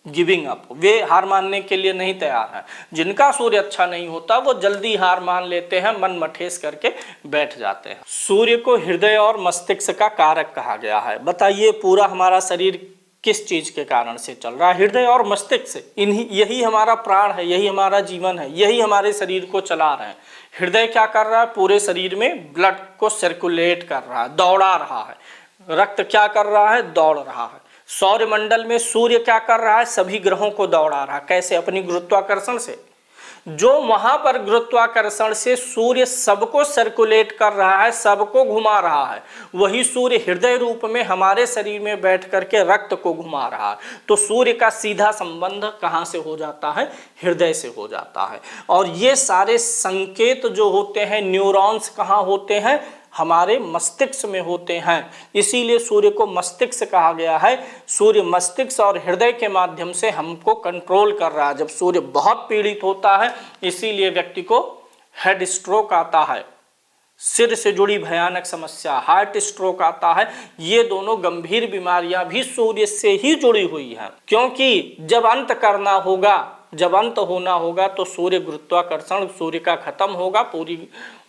giving up, वे हार मानने के लिए नहीं तैयार हैं। जिनका सूर्य अच्छा नहीं होता वो जल्दी हार मान लेते हैं, मन मठेस करके बैठ जाते हैं। सूर्य को हृदय और मस्तिष्क का कारक कहा गया है। बताइए पूरा हमारा शरीर किस चीज के कारण से चल रहा है? हृदय और मस्तिष्क से। यही हमारा प्राण है, यही हमारा जीवन है, यही हमारे शरीर को चला रहे हैं। हृदय क्या कर रहा है? पूरे शरीर में ब्लड को सर्कुलेट कर रहा है, दौड़ा रहा है। रक्त क्या कर रहा है? दौड़ रहा है। सौरमंडल में सूर्य क्या कर रहा है? सभी ग्रहों को दौड़ा रहा है। कैसे? अपनी गुरुत्वाकर्षण से। जो वहां पर गुरुत्वाकर्षण से सूर्य सबको सर्कुलेट कर रहा है, सबको घुमा रहा है, वही सूर्य हृदय रूप में हमारे शरीर में बैठ करके रक्त को घुमा रहा है। तो सूर्य का सीधा संबंध कहां से हो जाता है? हृदय से हो जाता है। और ये सारे संकेत जो होते हैं, न्यूरॉन्स कहाँ होते हैं? हमारे मस्तिष्क में होते हैं। इसीलिए सूर्य को मस्तिष्क कहा गया है। सूर्य मस्तिष्क और हृदय के माध्यम से हमको कंट्रोल कर रहा है। जब सूर्य बहुत पीड़ित होता है, इसीलिए व्यक्ति को हेड स्ट्रोक आता है, सिर से जुड़ी भयानक समस्या, हार्ट स्ट्रोक आता है। ये दोनों गंभीर बीमारियां भी सूर्य से ही जुड़ी हुई हैं। क्योंकि जब अंत करना होगा जब अंत होना होगा तो सूर्य गुरुत्वाकर्षण सूर्य का खत्म होगा,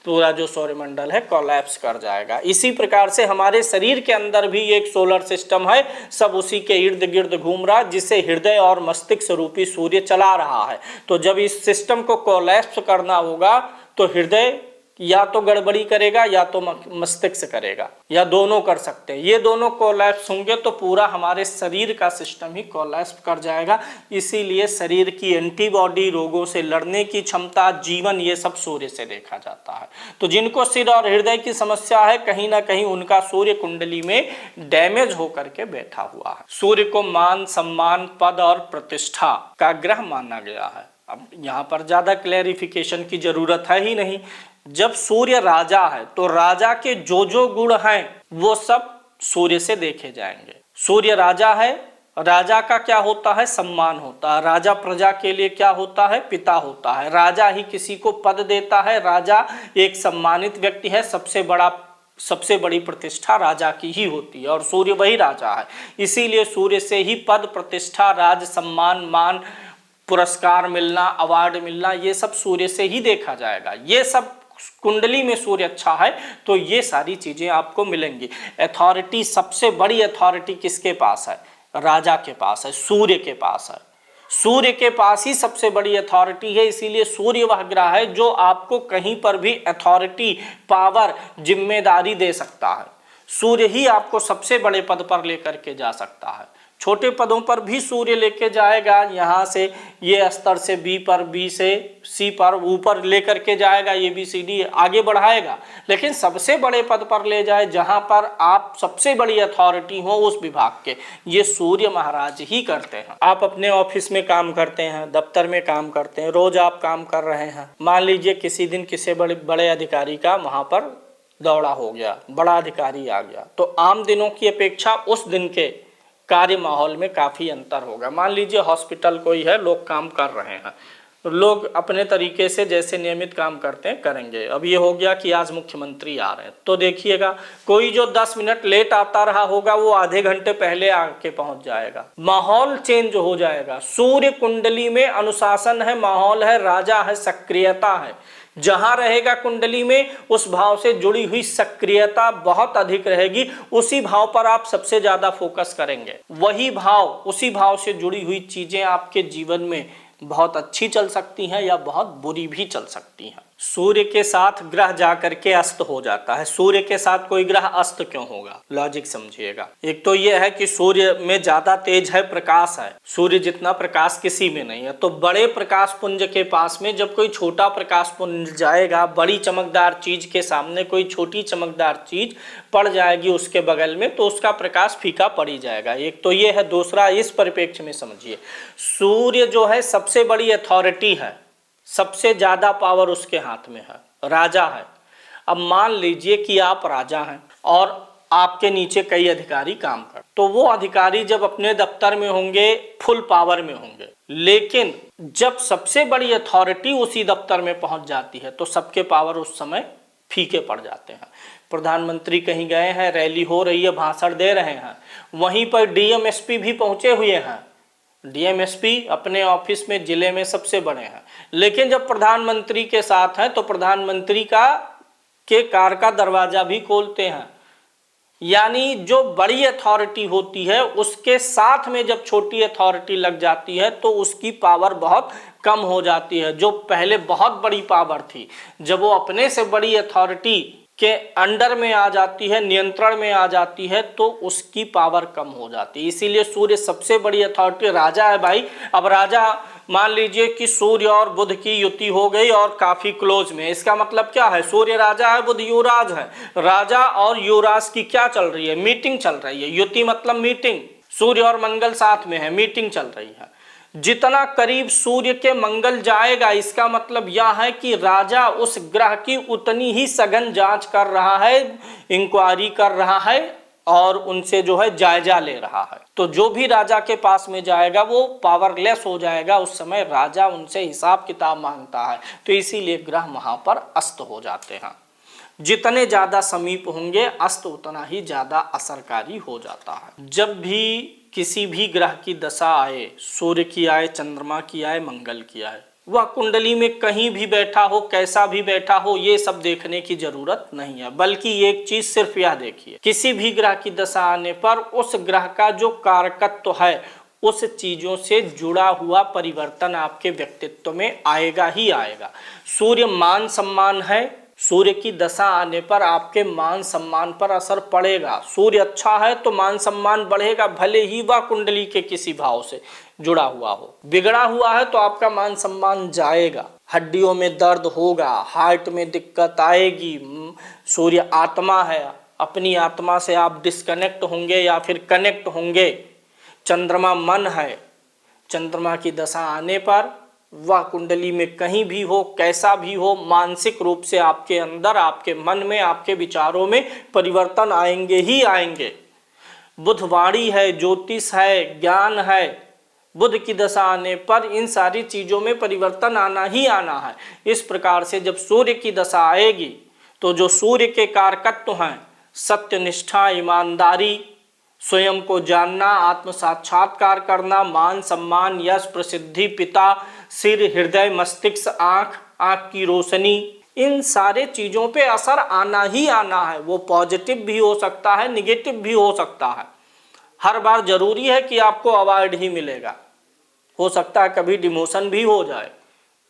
पूरा जो सौरमंडल है कोलैप्स कर जाएगा। इसी प्रकार से हमारे शरीर के अंदर भी एक सोलर सिस्टम है, सब उसी के इर्द गिर्द घूम रहा है, जिसे हृदय और मस्तिष्क रूपी सूर्य चला रहा है। तो जब इस सिस्टम को कोलैप्स करना होगा तो हृदय या तो गड़बड़ी करेगा या तो मस्तिष्क करेगा, या दोनों कर सकते हैं। ये दोनों कोलैप्स होंगे तो पूरा हमारे शरीर का सिस्टम ही कोलैप्स कर जाएगा। इसीलिए शरीर की एंटीबॉडी, रोगों से लड़ने की क्षमता, जीवन, ये सब सूर्य से देखा जाता है। तो जिनको सिर और हृदय की समस्या है, कहीं ना कहीं उनका सूर्य कुंडली में डैमेज होकर के बैठा हुआ है। सूर्य को मान, सम्मान, पद और प्रतिष्ठा का ग्रह माना गया है। अब यहाँ पर ज्यादा क्लैरिफिकेशन की जरूरत है ही नहीं। जब सूर्य राजा है तो राजा के जो जो गुण हैं वो सब सूर्य से देखे जाएंगे। सूर्य राजा है, राजा का क्या होता है? सम्मान होता है। राजा प्रजा के लिए क्या होता है? पिता होता है। राजा ही किसी को पद देता है। राजा एक सम्मानित व्यक्ति है। सबसे बड़ी प्रतिष्ठा राजा की ही होती है और सूर्य वही राजा है। इसीलिए सूर्य से ही पद, प्रतिष्ठा, राज, सम्मान, मान, पुरस्कार मिलना, अवार्ड मिलना, ये सब सूर्य से ही देखा जाएगा। ये सब कुंडली में सूर्य अच्छा है तो ये सारी चीजें आपको मिलेंगी। अथॉरिटी, सबसे बड़ी अथॉरिटी किसके पास है? राजा के पास है, सूर्य के पास है। सूर्य के पास ही सबसे बड़ी अथॉरिटी है। इसीलिए सूर्य वह ग्रह है जो आपको कहीं पर भी अथॉरिटी, पावर, जिम्मेदारी दे सकता है। सूर्य ही आपको सबसे बड़े पद पर लेकर के जा सकता है। छोटे पदों पर भी सूर्य लेके जाएगा, यहाँ से ये स्तर से बी पर, बी से सी पर ऊपर लेकर के जाएगा, ये बी सी डी आगे बढ़ाएगा, लेकिन सबसे बड़े पद पर ले जाए जहाँ पर आप सबसे बड़ी अथॉरिटी हो उस विभाग के, ये सूर्य महाराज ही करते हैं। आप अपने ऑफिस में काम करते हैं, दफ्तर में काम करते हैं, रोज आप काम कर रहे हैं। मान लीजिए किसी दिन किसी बड़े अधिकारी का वहाँ पर दौरा हो गया, बड़ा अधिकारी आ गया, तो आम दिनों की अपेक्षा उस दिन के कार्य माहौल में काफ़ी अंतर होगा। मान लीजिए हॉस्पिटल कोई है, लोग काम कर रहे हैं, लोग अपने तरीके से जैसे नियमित काम करते हैं करेंगे। अब ये हो गया कि आज मुख्यमंत्री आ रहे हैं, तो देखिएगा कोई जो 10 मिनट लेट आता रहा होगा वो आधे घंटे पहले आके पहुंच जाएगा। माहौल चेंज हो जाएगा। सूर्य कुंडली में अनुशासन है, माहौल है, राजा है, सक्रियता है। जहां रहेगा कुंडली में उस भाव से जुड़ी हुई सक्रियता बहुत अधिक रहेगी। उसी भाव पर आप सबसे ज्यादा फोकस करेंगे। वही भाव, उसी भाव से जुड़ी हुई चीजें आपके जीवन में बहुत अच्छी चल सकती हैं या बहुत बुरी भी चल सकती हैं। सूर्य के साथ ग्रह जाकर के अस्त हो जाता है। सूर्य के साथ कोई ग्रह अस्त क्यों होगा? लॉजिक समझिएगा। एक तो यह है कि सूर्य में ज्यादा तेज है, प्रकाश है। सूर्य जितना प्रकाश किसी में नहीं है। तो बड़े प्रकाश पुंज के पास में जब कोई छोटा प्रकाश पुंज जाएगा, बड़ी चमकदार चीज के सामने कोई छोटी चमकदार चीज पड़ जाएगी उसके बगल में, तो उसका प्रकाश फीका पड़ ही जाएगा। एक तो ये है। दूसरा, इस परिप्रेक्ष्य में समझिए, सूर्य जो है सबसे बड़ी अथॉरिटी है, सबसे ज्यादा पावर उसके हाथ में है, राजा है। अब मान लीजिए कि आप राजा हैं और आपके नीचे कई अधिकारी काम कर, तो वो अधिकारी जब अपने दफ्तर में होंगे फुल पावर में होंगे, लेकिन जब सबसे बड़ी अथॉरिटी उसी दफ्तर में पहुंच जाती है तो सबके पावर उस समय फीके पड़ जाते हैं। प्रधानमंत्री कहीं गए हैं, रैली हो रही है, भाषण दे रहे हैं, वहीं पर डीएम एसपी भी पहुंचे हुए हैं। डीएम एसपी अपने ऑफिस में जिले में सबसे बड़े हैं, लेकिन जब प्रधानमंत्री के साथ हैं तो प्रधानमंत्री के कार का दरवाजा भी खोलते हैं। यानी जो बड़ी अथॉरिटी होती है उसके साथ में जब छोटी अथॉरिटी लग जाती है तो उसकी पावर बहुत कम हो जाती है। जो पहले बहुत बड़ी पावर थी, जब वो अपने से बड़ी अथॉरिटी के अंडर में आ जाती है, नियंत्रण में आ जाती है, तो उसकी पावर कम हो जाती है। इसीलिए सूर्य सबसे बड़ी अथॉरिटी, राजा है भाई। अब राजा, मान लीजिए कि सूर्य और बुध की युति हो गई और काफी क्लोज में, इसका मतलब क्या है? सूर्य राजा है, बुध युवराज है। राजा और युवराज की क्या चल रही है? मीटिंग चल रही है। युति मतलब मीटिंग। सूर्य और मंगल साथ में है, मीटिंग चल रही है। जितना करीब सूर्य के मंगल जाएगा, इसका मतलब यह है कि राजा उस ग्रह की उतनी ही सघन जांच कर रहा है, इंक्वायरी कर रहा है और उनसे जो है जायजा ले रहा है। तो जो भी राजा के पास में जाएगा वो पावरलेस हो जाएगा। उस समय राजा उनसे हिसाब किताब मांगता है। तो इसीलिए ग्रह वहां पर अस्त हो जाते हैं। जितने ज्यादा समीप होंगे अस्त उतना ही ज्यादा असरकारी हो जाता है। जब भी किसी भी ग्रह की दशा आए, सूर्य की आए, चंद्रमा की आए, मंगल की आए, वह कुंडली में कहीं भी बैठा हो, कैसा भी बैठा हो, ये सब देखने की जरूरत नहीं है। बल्कि एक चीज सिर्फ यह देखिए, किसी भी ग्रह की दशा आने पर उस ग्रह का जो कारकत्व है, उस चीजों से जुड़ा हुआ परिवर्तन आपके व्यक्तित्व में आएगा ही आएगा। सूर्य मान सम्मान है, सूर्य की दशा आने पर आपके मान सम्मान पर असर पड़ेगा। सूर्य अच्छा है तो मान सम्मान बढ़ेगा, भले ही वह कुंडली के किसी भाव से जुड़ा हुआ हो। बिगड़ा हुआ है तो आपका मान सम्मान जाएगा, हड्डियों में दर्द होगा, हार्ट में दिक्कत आएगी। सूर्य आत्मा है, अपनी आत्मा से आप डिस्कनेक्ट होंगे या फिर कनेक्ट होंगे। चंद्रमा मन है, चंद्रमा की दशा आने पर वह कुंडली में कहीं भी हो, कैसा भी हो, मानसिक रूप से आपके अंदर, आपके मन में, आपके विचारों में परिवर्तन आएंगे ही आएंगे। बुधवाणी है, ज्योतिष है, ज्ञान है, बुध की दशा आने पर इन सारी चीजों में परिवर्तन आना ही आना है। इस प्रकार से जब सूर्य की दशा आएगी तो जो सूर्य के कारकत्व हैं, सत्य, निष्ठा, ईमानदारी, स्वयं को जानना, आत्म साक्षात्कार करना, मान सम्मान, यश, प्रसिद्धि, पिता, सिर, हृदय, मस्तिष्क, आंख, आंख की रोशनी, इन सारे चीजों पे असर आना ही आना है। वो पॉजिटिव भी हो सकता है, निगेटिव भी हो सकता है। हर बार जरूरी है कि आपको अवार्ड ही मिलेगा, हो सकता है कभी डिमोशन भी हो जाए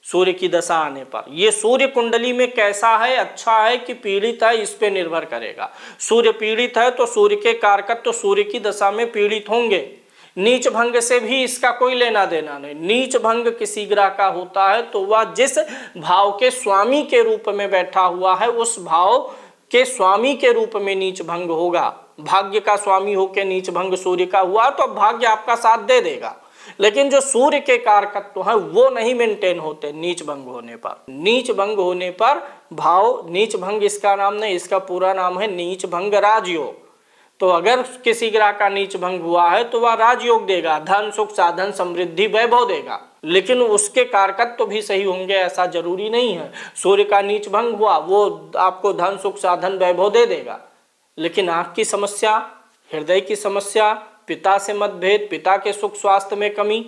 सूर्य की दशा आने पर। ये सूर्य कुंडली में कैसा है, अच्छा है कि पीड़ित है, इस पे निर्भर करेगा। सूर्य पीड़ित है तो सूर्य के कारकत्व तो सूर्य की दशा में पीड़ित होंगे। नीच भंग से भी इसका कोई लेना देना नहीं। नीच भंग किसी ग्रह का होता है तो वह जिस भाव के स्वामी के रूप में बैठा हुआ है, उस भाव के स्वामी के रूप में नीच भंग होगा। भाग्य का स्वामी होकर नीच भंग सूर्य का हुआ तो भाग्य आपका साथ दे देगा, लेकिन जो सूर्य के कारकत्व हैं वो नहीं मेंटेन होते नीच भंग होने पर। नीच भंग होने पर भाव, नीच भंग इसका नाम नहीं, इसका पूरा नाम है नीच भंग राजयोग। तो अगर किसी ग्रह का नीच भंग हुआ है तो वह राजयोग देगा, धन, सुख, साधन, समृद्धि, वैभव देगा, लेकिन उसके कारकत्व भी सही होंगे ऐसा जरूरी नहीं है। सूर्य का नीच भंग हुआ, वो आपको धन, सुख, साधन, वैभव दे देगा, लेकिन आंख की समस्या, हृदय की समस्या, पिता से मतभेद, पिता के सुख स्वास्थ्य में कमी,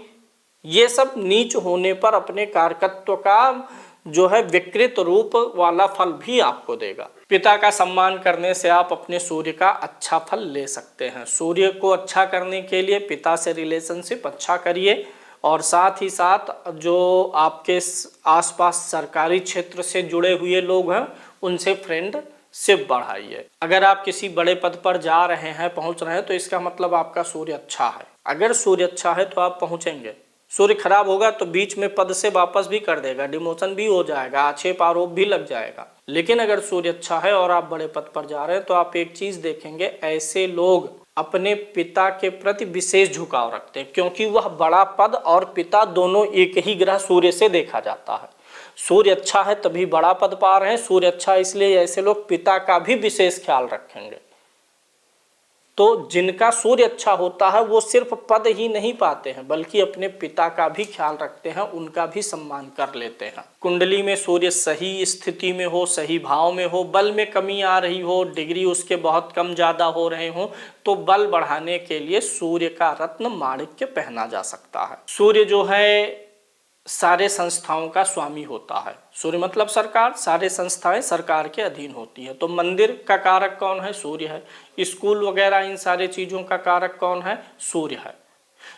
ये सब नीच होने पर अपने कारकत्व का जो है विकृत रूप वाला फल भी आपको देगा। पिता का सम्मान करने से आप अपने सूर्य का अच्छा फल ले सकते हैं। सूर्य को अच्छा करने के लिए पिता से रिलेशनशिप अच्छा करिए, और साथ ही साथ जो आपके आसपास सरकारी क्षेत्र से जुड़े हुए लोग हैं उनसे फ्रेंडशिप बढ़ाइए। अगर आप किसी बड़े पद पर जा रहे हैं, पहुंच रहे हैं, तो इसका मतलब आपका सूर्य अच्छा है। अगर सूर्य अच्छा है तो आप पहुंचेंगे। सूर्य खराब होगा तो बीच में पद से वापस भी कर देगा, डिमोशन भी हो जाएगा, आक्षेप आरोप भी लग जाएगा। लेकिन अगर सूर्य अच्छा है और आप बड़े पद पर जा रहे हैं तो आप एक चीज देखेंगे, ऐसे लोग अपने पिता के प्रति विशेष झुकाव रखते हैं, क्योंकि वह बड़ा पद और पिता दोनों एक ही ग्रह सूर्य से देखा जाता है। सूर्य अच्छा है तभी बड़ा पद पा रहे हैं, सूर्य अच्छा इसलिए ऐसे लोग पिता का भी विशेष ख्याल रखेंगे। तो जिनका सूर्य अच्छा होता है वो सिर्फ पद ही नहीं पाते हैं, बल्कि अपने पिता का भी ख्याल रखते हैं, उनका भी सम्मान कर लेते हैं। कुंडली में सूर्य सही स्थिति में हो, सही भाव में हो, बल में कमी आ रही हो, डिग्री उसके बहुत कम ज़्यादा हो रहे हो, तो बल बढ़ाने के लिए सूर्य का रत्न माणिक्य पहना जा सकता है। सूर्य जो है सारे संस्थाओं का स्वामी होता है। सूर्य मतलब सरकार, सारे संस्थाएं सरकार के अधीन होती है। तो मंदिर का कारक कौन है? सूर्य है। स्कूल वगैरह इन सारे चीज़ों का कारक कौन है? सूर्य है।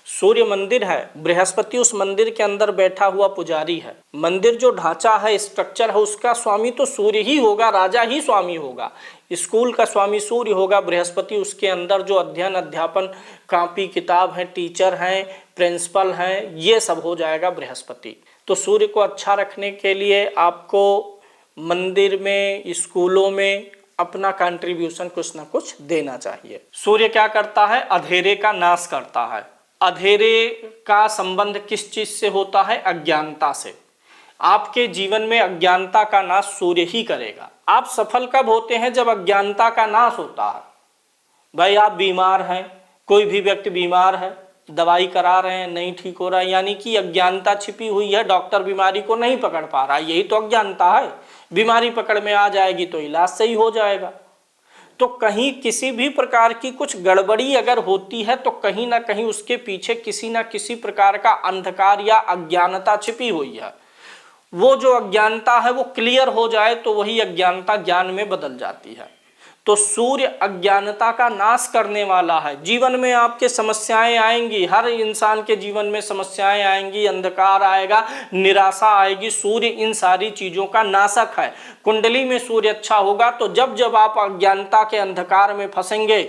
सूर्य मंदिर है, बृहस्पति उस मंदिर के अंदर बैठा हुआ पुजारी है। मंदिर जो ढांचा है, स्ट्रक्चर है, उसका स्वामी तो सूर्य ही होगा, राजा ही स्वामी होगा। स्कूल का स्वामी सूर्य होगा, बृहस्पति उसके अंदर जो अध्ययन अध्यापन, कापी किताब है, टीचर हैं, प्रिंसिपल हैं, ये सब हो जाएगा बृहस्पति। तो सूर्य को अच्छा रखने के लिए आपको मंदिर में, स्कूलों में अपना कंट्रीब्यूशन कुछ ना कुछ देना चाहिए। सूर्य क्या करता है? अंधेरे का नाश करता है। अंधेरे का संबंध किस चीज से होता है? अज्ञानता से। आपके जीवन में अज्ञानता का नाश सूर्य ही करेगा। आप सफल कब होते हैं? जब अज्ञानता का नाश होता है। भाई आप बीमार हैं, कोई भी व्यक्ति बीमार है, दवाई करा रहे हैं, नहीं ठीक हो रहा है, यानी कि अज्ञानता छिपी हुई है, डॉक्टर बीमारी को नहीं पकड़ पा रहा है, यही तो अज्ञानता है। बीमारी पकड़ में आ जाएगी तो इलाज सही हो जाएगा। तो कहीं किसी भी प्रकार की कुछ गड़बड़ी अगर होती है तो कहीं ना कहीं उसके पीछे किसी ना किसी प्रकार का अंधकार या अज्ञानता छिपी हुई है। वो जो अज्ञानता है वो क्लियर हो जाए तो वही अज्ञानता ज्ञान में बदल जाती है। तो सूर्य अज्ञानता का नाश करने वाला है। जीवन में आपके समस्याएं आएंगी, हर इंसान के जीवन में समस्याएं आएंगी, अंधकार आएगा, निराशा आएगी। सूर्य इन सारी चीजों का नाशक है। कुंडली में सूर्य अच्छा होगा तो जब जब आप अज्ञानता के अंधकार में फंसेंगे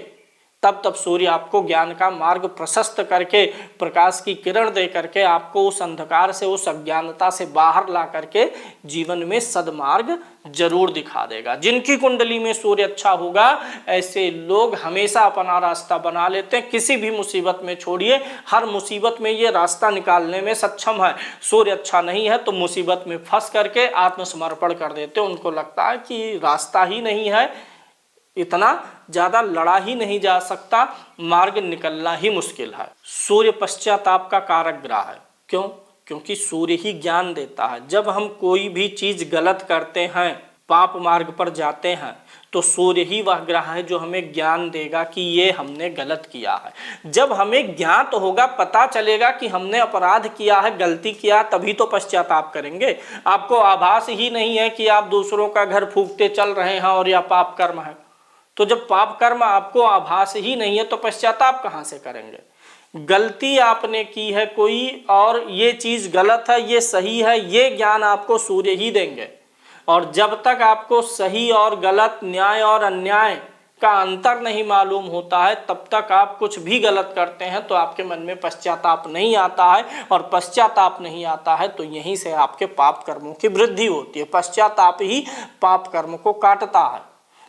तब तब सूर्य आपको ज्ञान का मार्ग प्रशस्त करके, प्रकाश की किरण दे करके आपको उस अंधकार से, उस अज्ञानता से बाहर ला करके जीवन में सदमार्ग जरूर दिखा देगा। जिनकी कुंडली में सूर्य अच्छा होगा ऐसे लोग हमेशा अपना रास्ता बना लेते हैं। किसी भी मुसीबत में छोड़िए, हर मुसीबत में ये रास्ता निकालने में सक्षम है। सूर्य अच्छा नहीं है तो मुसीबत में फंस करके आत्मसमर्पण कर देते। उनको लगता है कि रास्ता ही नहीं है, इतना ज्यादा लड़ा ही नहीं जा सकता, मार्ग निकलना ही मुश्किल है। सूर्य पश्चाताप का कारक ग्रह है। क्यों? क्योंकि सूर्य ही ज्ञान देता है। जब हम कोई भी चीज गलत करते हैं, पाप मार्ग पर जाते हैं, तो सूर्य ही वह ग्रह है जो हमें ज्ञान देगा कि ये हमने गलत किया है। जब हमें ज्ञात होगा, पता चलेगा कि हमने अपराध किया है, गलती किया, तभी तो पश्चाताप करेंगे। आपको आभास ही नहीं है कि आप दूसरों का घर फूंकते चल रहे हैं और यह पाप कर्म है। तो जब पाप कर्म आपको आभास ही नहीं है तो पश्चाताप कहाँ से करेंगे? गलती आपने की है कोई और ये चीज गलत है, ये सही है, ये ज्ञान आपको सूर्य ही देंगे। और जब तक आपको सही और गलत, न्याय और अन्याय का अंतर नहीं मालूम होता है, तब तक आप कुछ भी गलत करते हैं तो आपके मन में पश्चाताप नहीं आता है। और पश्चाताप नहीं आता है तो यहीं से आपके पाप कर्मों की वृद्धि होती है। पश्चाताप ही पाप कर्म को काटता है।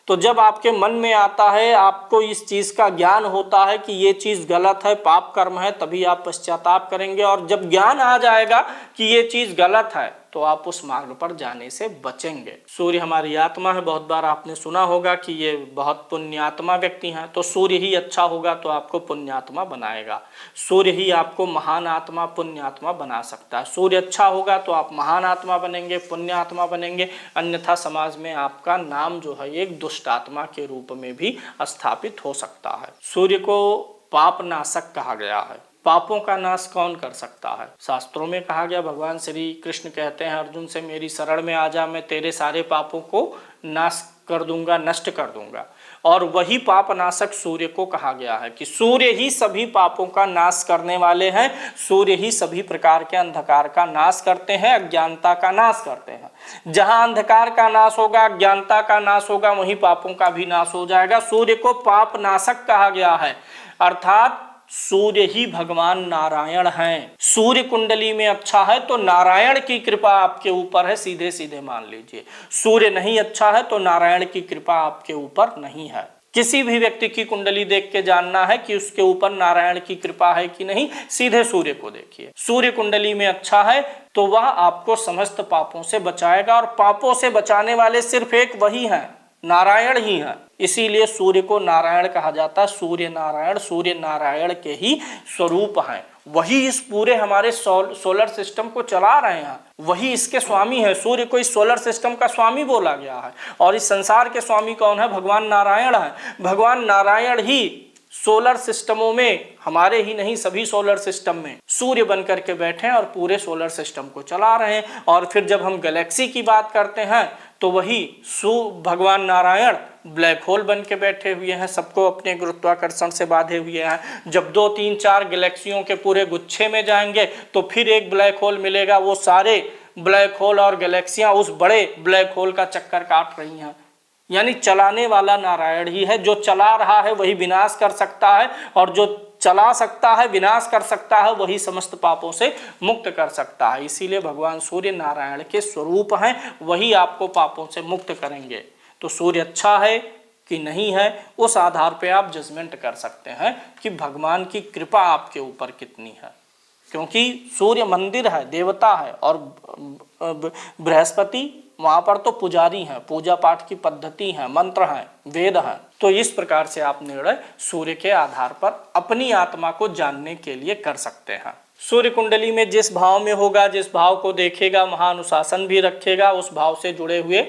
तो जब आपके मन में आता है, आपको इस चीज का ज्ञान होता है कि ये चीज गलत है, पाप कर्म है, तभी आप पश्चाताप करेंगे। और जब ज्ञान आ जाएगा कि ये चीज गलत है तो आप उस मार्ग पर जाने से बचेंगे। सूर्य हमारी आत्मा है। बहुत बार आपने सुना होगा कि ये बहुत पुण्यात्मा व्यक्ति हैं। तो सूर्य ही अच्छा होगा तो आपको पुण्यात्मा बनाएगा। सूर्य ही आपको महान आत्मा, पुण्यात्मा बना सकता है। सूर्य अच्छा होगा तो आप महान आत्मा बनेंगे, पुण्यात्मा बनेंगे। अन्यथा समाज में आपका नाम जो है एक दुष्ट आत्मा के रूप में भी स्थापित हो सकता है। सूर्य को पाप नाशक कहा गया है। पापों का नाश कौन कर सकता है? शास्त्रों में कहा गया, भगवान श्री कृष्ण कहते हैं अर्जुन से, मेरी शरण में आ जा, मैं तेरे सारे पापों को नाश कर दूंगा, नष्ट कर दूंगा। और वही पाप नाशक सूर्य को कहा गया है कि सूर्य ही सभी पापों का नाश करने वाले हैं। सूर्य ही सभी प्रकार के अंधकार का नाश करते हैं, अज्ञानता का नाश करते हैं। जहां अंधकार का नाश होगा, अज्ञानता का नाश होगा, वहीं पापों का भी नाश हो जाएगा। सूर्य को पाप नाशक कहा गया है, अर्थात सूर्य ही भगवान नारायण हैं। सूर्य कुंडली में अच्छा है तो नारायण की कृपा आपके ऊपर है, सीधे सीधे मान लीजिए। सूर्य नहीं अच्छा है तो नारायण की कृपा आपके ऊपर नहीं है। किसी भी व्यक्ति की कुंडली देख के जानना है कि उसके ऊपर नारायण की कृपा है कि नहीं, सीधे सूर्य को देखिए। सूर्य कुंडली में अच्छा है तो वह आपको समस्त पापों से बचाएगा। और पापों से बचाने वाले सिर्फ एक वही हैं, नारायण ही है। इसीलिए सूर्य को नारायण कहा जाता है। सूर्य नारायण के ही स्वरूप हैं। वही इस पूरे हमारे सोलर सिस्टम को चला रहे हैं, वही इसके स्वामी है। सूर्य को इस सोलर सिस्टम का स्वामी बोला गया है। और इस संसार के स्वामी कौन है? भगवान नारायण है। भगवान नारायण ही सोलर सिस्टमों में, हमारे ही नहीं सभी सोलर सिस्टम में सूर्य बन करके बैठे हैं और पूरे सोलर सिस्टम को चला रहे हैं। और फिर जब हम गैलेक्सी की बात करते हैं तो वही भगवान नारायण ब्लैक होल बन के बैठे हुए हैं, सबको अपने गुरुत्वाकर्षण से बांधे हुए हैं। जब 2, 3, 4 गैलेक्सियों के पूरे गुच्छे में जाएंगे तो फिर एक ब्लैक होल मिलेगा। वो सारे ब्लैक होल और गैलेक्सियां उस बड़े ब्लैक होल का चक्कर काट रही हैं। यानी चलाने वाला नारायण ही है। जो चला रहा है वही विनाश कर सकता है, और जो चला सकता है, विनाश कर सकता है, वही समस्त पापों से मुक्त कर सकता है। इसीलिए भगवान सूर्य नारायण के स्वरूप हैं, वही आपको पापों से मुक्त करेंगे। तो सूर्य अच्छा है कि नहीं है, उस आधार पे आप जजमेंट कर सकते हैं कि भगवान की कृपा आपके ऊपर कितनी है। क्योंकि सूर्य मंदिर है, देवता है, और बृहस्पति वहां पर तो पुजारी हैं, पूजा पाठ की पद्धति है, मंत्र हैं, वेद हैं। तो इस प्रकार से आप निर्णय सूर्य के आधार पर अपनी आत्मा को जानने के लिए कर सकते हैं। सूर्य कुंडली में जिस भाव में होगा, जिस भाव को देखेगा, वहां अनुशासन भी रखेगा। उस भाव से जुड़े हुए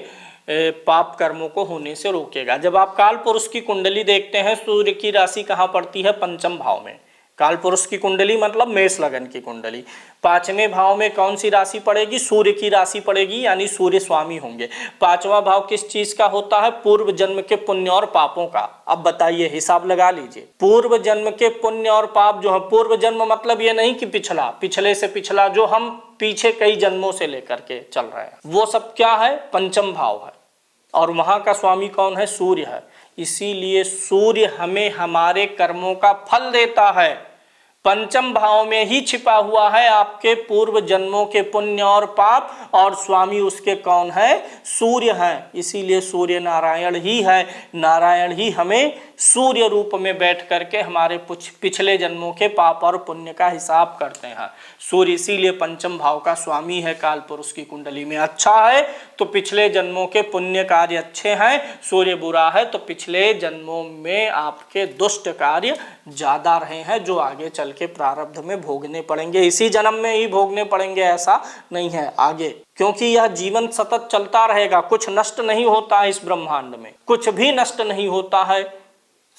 पाप कर्मों को होने से रोकेगा। जब आप काल पुरुष की कुंडली देखते हैं, सूर्य की राशि कहाँ पड़ती है? पंचम भाव में। काल पुरुष की कुंडली मतलब मेष लगन की कुंडली। पांचवें भाव में कौन सी राशि पड़ेगी? सूर्य की राशि पड़ेगी, यानी सूर्य स्वामी होंगे। पांचवा भाव किस चीज का होता है? पूर्व जन्म के पुण्य और पापों का। अब बताइए, हिसाब लगा लीजिए। पूर्व जन्म के पुण्य और पाप जो है, पूर्व जन्म मतलब ये नहीं कि पिछला, पिछले से पिछला, जो हम पीछे कई जन्मों से लेकर के चल रहे हैं, वो सब क्या है? पंचम भाव है। और वहां का स्वामी कौन है? सूर्य है। इसीलिए सूर्य हमें हमारे कर्मों का फल देता है। पंचम भाव में ही छिपा हुआ है आपके पूर्व जन्मों के पुण्य और पाप, और स्वामी उसके कौन है? सूर्य है। इसीलिए सूर्य नारायण ही है। नारायण ही हमें सूर्य रूप में बैठ करके हमारे पिछले जन्मों के पाप और पुण्य का हिसाब करते हैं। सूर्य इसीलिए पंचम भाव का स्वामी है। काल पुरुष की कुंडली में अच्छा है तो पिछले जन्मों के पुण्य कार्य अच्छे हैं, सूर्य बुरा है तो पिछले जन्मों में आपके दुष्ट कार्य ज्यादा रहे हैं, जो आगे चल के प्रारब्ध में भोगने पड़ेंगे। इसी जन्म में ही भोगने पड़ेंगे ऐसा नहीं है आगे, क्योंकि यह जीवन सतत चलता रहेगा। कुछ नष्ट नहीं होता है इस ब्रह्मांड में, कुछ भी नष्ट नहीं होता है,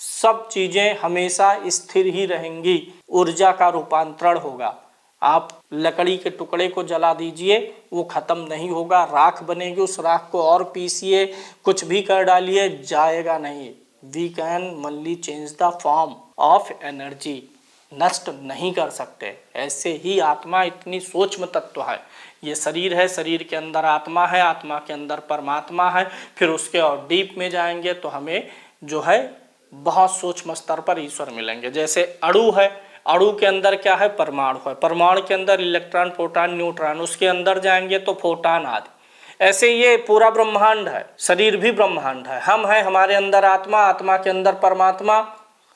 सब चीजें हमेशा स्थिर ही रहेंगी। ऊर्जा का रूपांतरण होगा। आप लकड़ी के टुकड़े को जला दीजिए, वो खत्म नहीं होगा, राख बनेगी, उस राख को और पीसिए, कुछ भी कर डालिए, जाएगा नहीं। We can only change the form of energy, नष्ट नहीं कर सकते। ऐसे ही आत्मा इतनी सूक्ष्म तत्व है। ये शरीर है, शरीर के अंदर आत्मा है, आत्मा के अंदर परमात्मा है। फिर उसके और डीप में जाएंगे तो हमें जो है बहुत सूक्ष्म स्तर पर ईश्वर मिलेंगे। जैसे अणु है, अणु के अंदर क्या है? परमाणु है, परमाणु के अंदर इलेक्ट्रॉन, प्रोटॉन, न्यूट्रॉन, उसके अंदर जाएंगे तो फोटान आदि। ऐसे ये पूरा ब्रह्मांड है, शरीर भी ब्रह्मांड है। हम हैं, हमारे अंदर आत्मा, आत्मा के अंदर परमात्मा,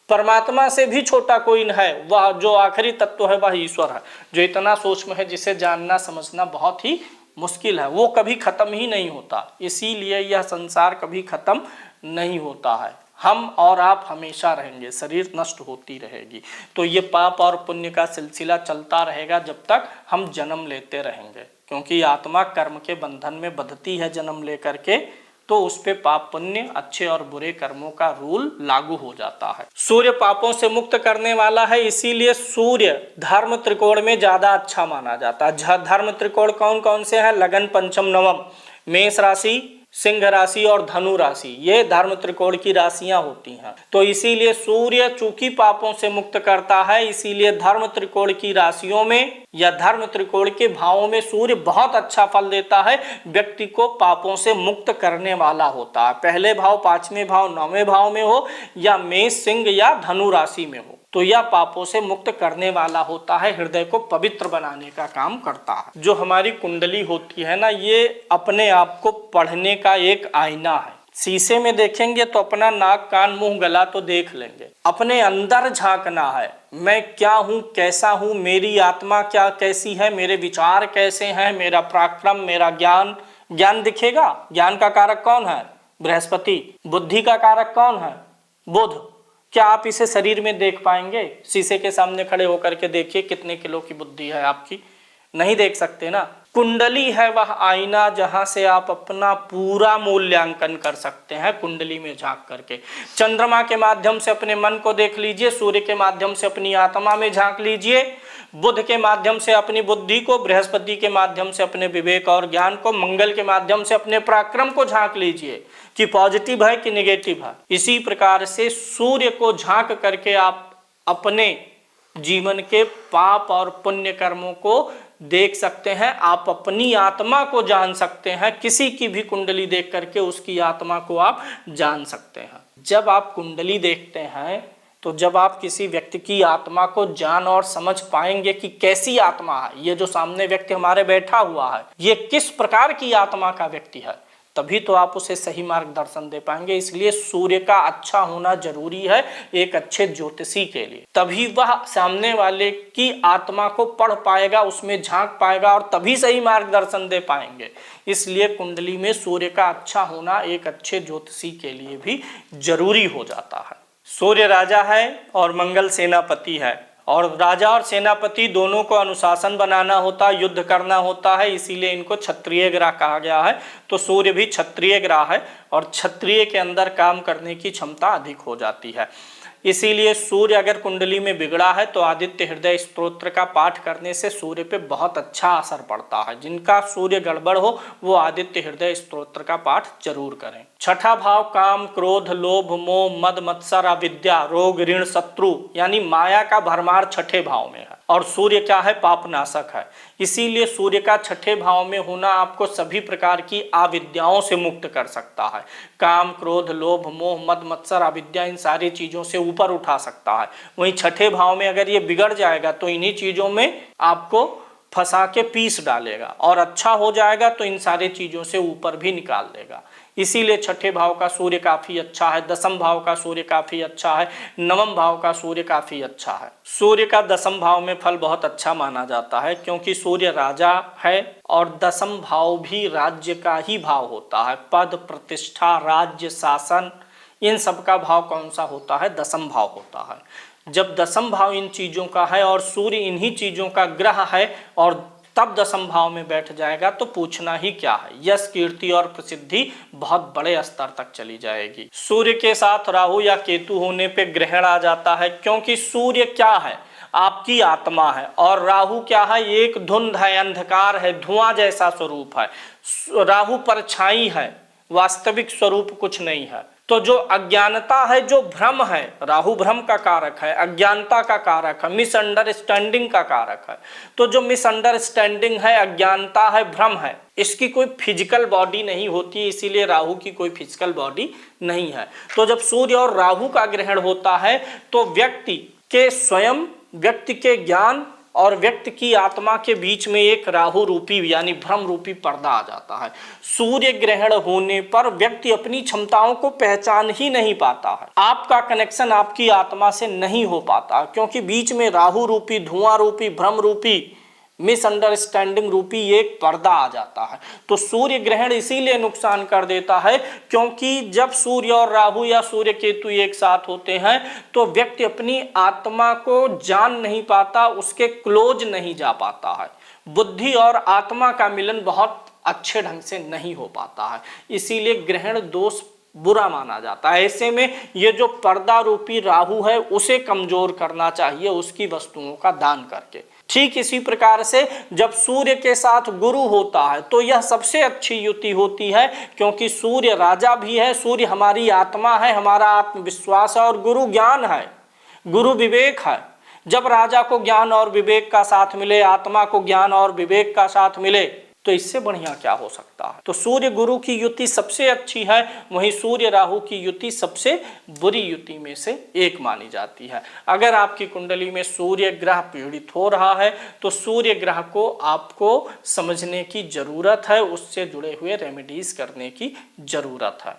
परमात्मा से भी छोटा कोई न है। वह जो आखिरी तत्व है वह ईश्वर है, जो इतना सूक्ष्म है जिसे जानना समझना बहुत ही मुश्किल है। वो कभी खत्म ही नहीं होता, इसीलिए यह संसार कभी खत्म नहीं होता है। हम और आप हमेशा रहेंगे, शरीर नष्ट होती रहेगी। तो ये पाप और पुण्य का सिलसिला चलता रहेगा जब तक हम जन्म लेते रहेंगे, क्योंकि आत्मा कर्म के बंधन में बंधती है जन्म लेकर के, तो उस पे पाप पुण्य, अच्छे और बुरे कर्मों का रूल लागू हो जाता है। सूर्य पापों से मुक्त करने वाला है, इसीलिए सूर्य धर्म त्रिकोण में ज्यादा अच्छा माना जाता है। धर्म त्रिकोण कौन कौन से हैं? लगन, पंचम, नवम, मेष राशि, सिंह राशि और धनु राशि, ये धर्म त्रिकोण की राशियां होती हैं। तो इसीलिए सूर्य चूंकि पापों से मुक्त करता है, इसीलिए धर्म त्रिकोण की राशियों में या धर्म त्रिकोण के भावों में सूर्य बहुत अच्छा फल देता है। व्यक्ति को पापों से मुक्त करने वाला होता है। पहले भाव, पांचवें भाव, नौवें भाव में हो, या मेष, सिंह या धनु राशि में हो, तो यह पापों से मुक्त करने वाला होता है, हृदय को पवित्र बनाने का काम करता है। जो हमारी कुंडली होती है ना, ये अपने आप को पढ़ने का एक आईना है। शीशे में देखेंगे तो अपना नाक, कान, मुंह, गला तो देख लेंगे, अपने अंदर झांकना है। मैं क्या हूँ, कैसा हूँ, मेरी आत्मा क्या कैसी है, मेरे विचार कैसे हैं, मेरा पराक्रम, मेरा ज्ञान। ज्ञान दिखेगा। ज्ञान का कारक कौन है? बृहस्पति। बुद्धि का कारक कौन है? बुध। क्या आप इसे शरीर में देख पाएंगे? शीशे के सामने खड़े होकर के देखिए कितने किलो की बुद्धि है आपकी, नहीं देख सकते ना। कुंडली है वह आईना जहां से आप अपना पूरा मूल्यांकन कर सकते हैं, कुंडली में झांक करके। चंद्रमा के माध्यम से अपने मन को देख लीजिए, सूर्य के माध्यम से अपनी आत्मा में झांक लीजिए, बुध के माध्यम से अपनी बुद्धि को, बृहस्पति के माध्यम से अपने विवेक और ज्ञान को, मंगल के माध्यम से अपने पराक्रम को झांक लीजिए कि पॉजिटिव है कि नेगेटिव है। इसी प्रकार से सूर्य को झांक करके आप अपने जीवन के पाप और पुण्य कर्मों को देख सकते हैं। आप अपनी आत्मा को जान सकते हैं, किसी की भी कुंडली देख करके उसकी आत्मा को आप जान सकते हैं। जब आप कुंडली देखते हैं तो जब आप किसी व्यक्ति की आत्मा को जान और समझ पाएंगे कि कैसी आत्मा है, ये जो सामने व्यक्ति हमारे बैठा हुआ है ये किस प्रकार की आत्मा का व्यक्ति है, तभी तो आप उसे सही मार्गदर्शन दे पाएंगे। इसलिए सूर्य का अच्छा होना जरूरी है एक अच्छे ज्योतिषी के लिए, तभी वह सामने वाले की आत्मा को पढ़ पाएगा, उसमें झांक पाएगा और तभी सही मार्गदर्शन दे पाएंगे। इसलिए कुंडली में सूर्य का अच्छा होना एक अच्छे ज्योतिषी के लिए भी जरूरी हो जाता है। सूर्य राजा है और मंगल सेनापति है, और राजा और सेनापति दोनों को अनुशासन बनाना होता है, युद्ध करना होता है, इसीलिए इनको क्षत्रिय ग्रह कहा गया है। तो सूर्य भी क्षत्रिय ग्रह है और क्षत्रिय के अंदर काम करने की क्षमता अधिक हो जाती है। इसीलिए सूर्य अगर कुंडली में बिगड़ा है तो आदित्य हृदय स्तोत्र का पाठ करने से सूर्य पे बहुत अच्छा असर पड़ता है। जिनका सूर्य गड़बड़ हो वो आदित्य हृदय स्तोत्र का पाठ जरूर करें। छठा भाव काम, क्रोध, लोभ, मोह, मद, मत्सर, अविद्या, रोग, ऋण, शत्रु यानी माया का भरमार छठे भाव में है और सूर्य क्या है, पापनाशक है। इसीलिए सूर्य का छठे भाव में होना आपको सभी प्रकार की अविद्याओं से मुक्त कर सकता है। काम, क्रोध, लोभ, मोह, मद, मत्सर, अविद्या इन सारी चीजों से ऊपर उठा सकता है। वहीं छठे भाव में अगर ये बिगड़ जाएगा तो इन्हीं चीजों में आपको फंसा के पीस डालेगा और अच्छा हो जाएगा तो इन सारी चीजों से ऊपर भी निकाल देगा। इसीलिए छठे भाव का सूर्य काफी अच्छा है, दसम भाव का सूर्य काफी अच्छा है, नवम भाव का सूर्य काफी अच्छा है। सूर्य का दसम भाव में फल बहुत अच्छा माना जाता है क्योंकि सूर्य राजा है और दसम भाव भी राज्य का ही भाव होता है। पद, प्रतिष्ठा, राज्य, शासन इन सब का भाव कौन सा होता है, दसम भाव होता है। जब दसम भाव इन चीजों का है और सूर्य इन्हीं चीजों का ग्रह है और तब दसम भाव में बैठ जाएगा तो पूछना ही क्या है, यश, कीर्ति और प्रसिद्धि बहुत बड़े स्तर तक चली जाएगी। सूर्य के साथ राहु या केतु होने पे ग्रहण आ जाता है क्योंकि सूर्य क्या है, आपकी आत्मा है और राहु क्या है, एक धुंध है, अंधकार है, धुआं जैसा स्वरूप है। राहु परछाई है, वास्तविक स्वरूप कुछ नहीं है। तो जो अज्ञानता है, जो भ्रम है, राहु भ्रम का कारक है, अज्ञानता का कारक है, मिसअंडरस्टैंडिंग का कारक है। तो जो मिसअंडरस्टैंडिंग है, अज्ञानता है, भ्रम है, इसकी कोई फिजिकल बॉडी नहीं होती, इसीलिए राहु की कोई फिजिकल बॉडी नहीं है। तो जब सूर्य और राहु का ग्रहण होता है तो व्यक्ति के स्वयं, व्यक्ति के ज्ञान और व्यक्ति की आत्मा के बीच में एक राहु रूपी यानी भ्रम रूपी पर्दा आ जाता है। सूर्य ग्रहण होने पर व्यक्ति अपनी क्षमताओं को पहचान ही नहीं पाता है, आपका कनेक्शन आपकी आत्मा से नहीं हो पाता क्योंकि बीच में राहु रूपी, धुआं रूपी, भ्रम रूपी, मिसअंडरस्टैंडिंग रूपी एक पर्दा आ जाता है। तो सूर्य ग्रहण इसीलिए नुकसान कर देता है क्योंकि जब सूर्य और राहु या सूर्य केतु एक साथ होते हैं तो व्यक्ति अपनी आत्मा को जान नहीं पाता, उसके क्लोज नहीं जा पाता है। बुद्धि और आत्मा का मिलन बहुत अच्छे ढंग से नहीं हो पाता है, इसीलिए ग्रहण दोष बुरा माना जाता है। ऐसे में ये जो पर्दा रूपी राहु है उसे कमजोर करना चाहिए उसकी वस्तुओं का दान करके। ठीक इसी प्रकार से जब सूर्य के साथ गुरु होता है तो यह सबसे अच्छी युति होती है क्योंकि सूर्य राजा भी है, सूर्य हमारी आत्मा है, हमारा आत्मविश्वास है और गुरु ज्ञान है, गुरु विवेक है। जब राजा को ज्ञान और विवेक का साथ मिले, आत्मा को ज्ञान और विवेक का साथ मिले तो इससे बढ़िया क्या हो सकता है। तो सूर्य गुरु की युति सबसे अच्छी है, वहीं सूर्य राहु की युति सबसे बुरी युति में से एक मानी जाती है। अगर आपकी कुंडली में सूर्य ग्रह पीड़ित हो रहा है तो सूर्य ग्रह को आपको समझने की जरूरत है, उससे जुड़े हुए रेमेडीज करने की जरूरत है।